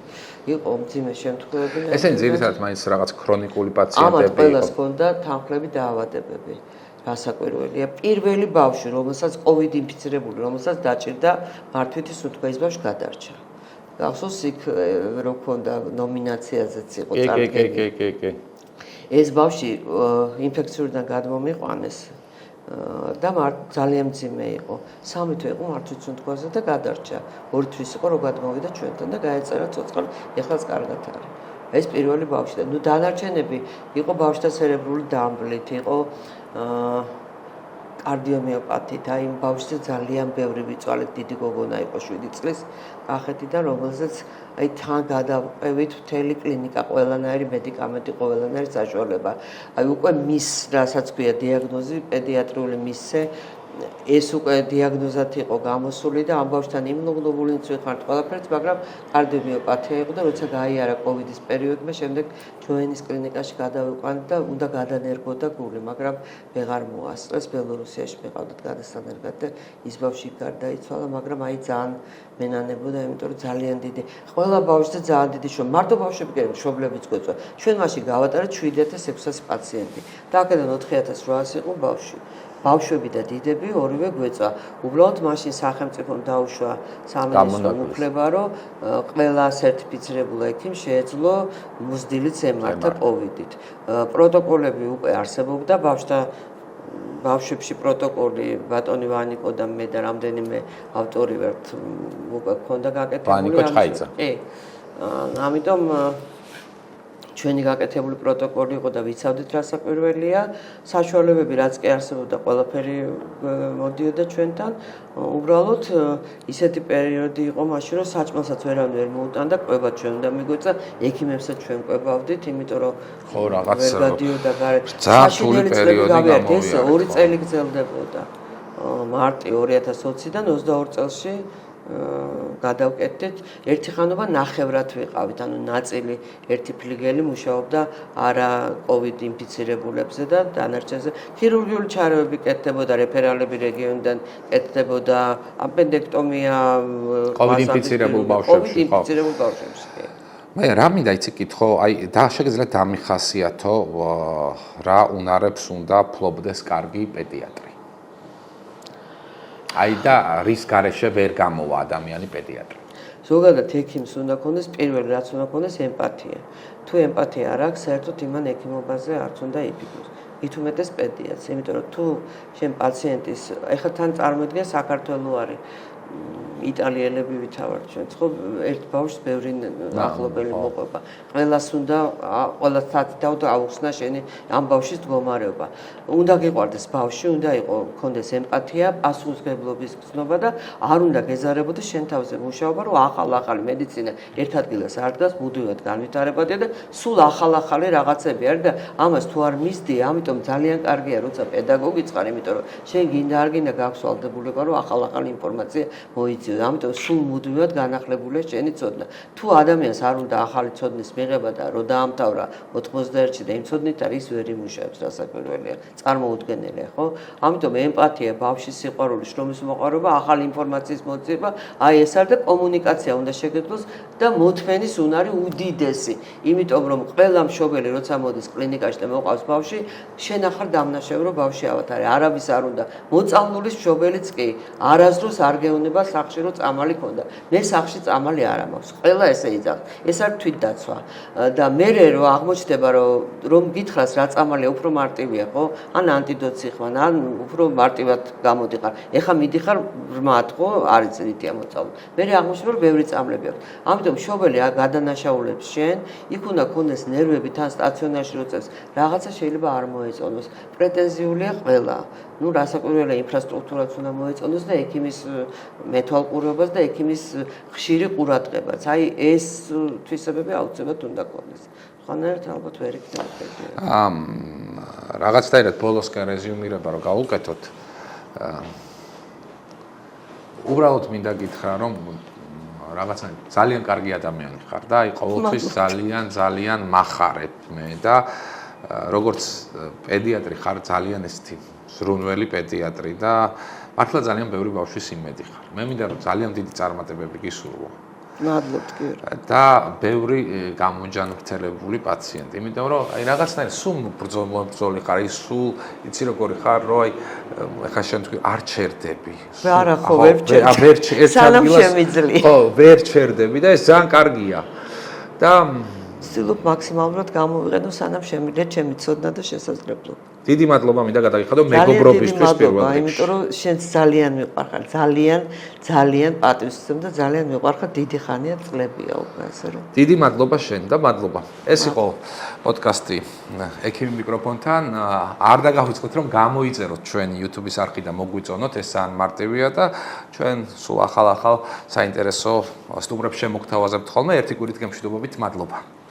იყო მძიმე შემთხვევები. ესენი ძირითადად მაინც რაღაც ქრონიკული პაციენტები იყო. ამათ ყველას ჰქონდა თანხლები დაავადებები. რასაკვირველია, პირველი ბავშვი, რომელსაც COVID ინფიცირებული, რომელსაც დაჭირდა მართვითი სუნთქვა, ეს ბავშვი გადარჩა. გახსოვს იქ რო ქონდა ნომინაციაზეც იყო წარდგენილი. კი. ეს ბავშვი ინფექციურიდან გადმომიყვანეს და ძალიან მძიმე იყო. 3 თვე იყო მართვით სუნთქვაზე და გადარჩა. 2 თვის იყო რომ გადმოვიდა ჩვენთან და გაეწერა ცოცხალი, ეხლაც კარგად არის. ეს პირველი ბავშვი და ნუ დანარჩენები იყო ბავშვთა ცერებრული დამბლით, იყო კარდიომიოპათით, აი იმ ბავშვზე ძალიან ბევრი ვიწვალეთ, დიდი გოგონა იყო 7 წლის კახეთიდან, რომელზეც აი თან გადავყევით მთელი კლინიკა, ყველანაირი მედიკამენტი, ყველანაირი საშუალება. აი უკვე მის, რასაც ქვია დიაგნოზი, პედიატრიული მისზე ეს უკვე დიაგნოზად იყო გამოსული და ამ ბავშვთან იმუნოგლობულინიც ვიხართ ყველაფერს, მაგრამ კარდიომიოპათია იყო და როცა გაიარა კოვიდის პერიოდმა, შემდეგ ჯოენის კლინიკაში გადავიყვანთ და უნდა გადანერგოდა გული, მაგრამ ვეღარ მოასწრეს, ბელორუსიაში მეყავდათ გადასანერგად და ის ბავშვი გარდაიცვალა, მაგრამ აი ძალიან მენანებოდა, იმიტომ რომ ძალიან დიდი, ყველა ბავშვზე ძალიან დიდი მარტო ბავშვები კი არა, მშობლებიც გვეწვა. ჩვენ მაშინ გავატარეთ 7600 პაციენტი და აქედან 4800 იყო ბავშვი. ბავშვები და დიდები ორივე გვეწვა. უბრალოდ მაშინ სახელმწიფომ დაუშვა სამინისტრო უფლება, რომ ყველა სერტიფიცირებულ ექიმს შეეძლო მუზდილიც ემართა კოვიდით. პროტოკოლები უკვე არსებობდა ბავშვებში პროტოკოლი ბატონი ვანიკო და მე და რამდენიმე ავტორი ვართ უკვე ქონდა გაკეთებული. ვანიკო ჩხაიძე. კი. ამიტომ ჩვენი გაკეთებული პროტოკოლი იყო და ვიცავდით რა საკვირველია, საშუალებები რაც კი არსებობდა, ყველაფერი მოდიოდა ჩვენთან. უბრალოდ ისეთი პერიოდი იყო მაშინ, რომ საჭმელსაც ვერავინ ვერ მოუტანდა, კვება ჩვენ უნდა მიგვეცა, ექიმებსაც ჩვენ კვებავდით, იმიტომ რომ ხო რაღაც ვერ გადიოდა გარეთ. საშინელი პერიოდი გამოვიდა. 2 წელი გრძელდებოდა. მარტი 2020-დან 22 წელში გადავკეთეთ. ერთი ხანობა ნახევრად ვიყავით, ანუ ნაწილი ერთი ფლიგელი მუშაობდა არა კოვიდ ინფიცირებულებზე და დანარჩენზე ქირურგიული ჩარევები კეთდებოდა, რეფერალები რეგიონიდან კეთდებოდა, აპენდექტომია კოვიდ ინფიცირებულ ბავშვებში. მე რა მინდა იცი კითხო, აი და შეგიძლიათ დამიხასიათო რა უნარებს უნდა ფლობდეს კარგი პედიატრი. აი და რის გარეშე ვერ გამოვა ადამიანი პედიატრი. ზოგადად ექიმს უნდა ქონდეს პირველი რაც უნდა ქონდეს ემპათია. თუ ემპათია არ აქვს, საერთოდ იმან ექიმობაზე არც უნდა იფიქროს. მით უმეტეს პედიატრს, იმიტომ რომ თუ შენ პაციენტის, ეხლა თან წარმოიდგინე საქართველოს არის იტალიელები ვითავართ ჩვენ. ხო, ერთ ბავშვს ბევრი ახლობელი მოყვება. ყველას უნდა ყველას თათდა აუხსნა შენი ამ ბავშვის მდგომარეობა. უნდა გიყვარდეს ბავშვი, უნდა ქონდეს ემპათია, პასუხისმგებლობის გრძნობა და არ უნდა გეზარებოდეს შენ თავზე მუშაობა, რომ ახალი მედიცინა ერთ ადგილას არ დგას, მუდმივად განვითარებადია და სულ ახალი რაღაცები არის და ამას თუ არ მისდი, ამიტომ ძალიან კარგია, როცა პედაგოგი წყარ, იმიტომ რომ შენ გინდა არ გინდა გაქვს ვალდებულება, რომ ახალი ინფორმაცია მოიწიო. ამიტომ სულ მუდმივად განახლებულია შენი ცოდნა. თუ ადამიანს არ უნდა ახალი ცოდნის მიღება და რო დაამთავრა 91-ში და იმ ცოდნით არის ვერ იმუშავებს, რასაკვირველია, წარმოუდგენელია, ხო? ამიტომ ემპათია, ბავშვის სიყვარული, შრომის მოყვარება, ახალი ინფორმაციის მოძიება, აი ეს არის და კომუნიკაცია უნდა შეგეძლოს და მოთმენის უნარი უდიდესი. იმიტომ რომ ყველა მშობელი როცა მოდის კლინიკაში და მოყავს ბავშვი, შენ ახარ დამნაშავე რომ ბავშვი ავათარე, არავის არ უნდა. მოწამლულის მშობელიც კი არასდროს არ გეუნება სახში რომ წამალი ქონდა. მე სახში წამალი არ მაქვს. ყველა ესე იძახს. ეს არის თვითდაცვა. და მე რო აღმოჩნდება რომ გითხრას რა წამალია უფრო მარტივია, ხო? ან ანტიდოტს იხმან, ან უფრო მარტივად გამოდიხარ. ეხა მიდიხარ ბრმად, ხო? არის რითია მოწამლული. მე აღმოჩნდება რომ ბევრი წამლები აქვს. ამიტომ მშობელი გადანაშაულებს შენ, იქ უნდა ქონდეს ნერვები თან სტაციონარში როწევს. რაღაცა შეიძლება არ მოეწონოს. პრეტენზიულია ყველა. ნუ რასაკვირველია ინფრასტრუქტურაც უნდა მოეწონოს და ექიმის მეთვალყურეობას და ექიმის ხშირი ყურადღებაც. აი ეს თვისებები აუცილებლად უნდა ქონდეს. ხანერთ ალბათ ვერ იქნება პედიატრი. რაღაცნაირად ბოლოსკენ რეზიუმირება რომ გავუკეთოთ. უბრალოდ მინდა გითხრა რომ რაღაცა ძალიან კარგი ადამიანი ხარ და აი ყოველთვის ძალიან მახარებ მე და როგორც პედიატრი ხარ ძალიან ესეთი ზრუნველი პედიატრი და მართლა ძალიან ბევრი ბავშვის იმედი ხარ. მე მინდა რომ ძალიან დიდი წარმატებები გისურვო. მადლობთ კი. და ბევრი გამოჯანმრთელებული პაციენტი, იმიტომ რომ აი რაღაცნაირად სულ ბრძოლი ხარ, სულ იცი როგორი ხარ, რომ აი ეხა შენ თქვი არ ჩერდები. არა ხო ვერ ჩერდები. სანამ შემიძლია. ხო, ვერ ჩერდები და ეს ძალიან კარგია. და ვცდილობ მაქსიმალურად გამოვიყენო სანამ შემიძლია ჩემი ცოდნა და შესაძლებლობა. დიდი მადლობა მინდა გადაგიხადო მეგობრობისთვის პირველ რიგში. იმიტომ რომ შენ ძალიან მიყვარხარ, ძალიან პატივისცემ და ძალიან მიყვარხარ, დიდი ხანია წლებია უკვე ასე რომ. დიდი მადლობა შენ და მადლობა. ეს იყო პოდკასტი ექიმი მიკროფონთან. არ დაგახვიწყდეთ რომ გამოიწეროთ ჩვენი YouTube-ის არხი და მოგვიწონოთ, ეს ძალიან მარტივია და ჩვენ სულ ახალ საინტერესო სტუმრებს შემოგთავაზებთ ხოლმე. ერთი კვირით გემშვიდობებით, მადლობა.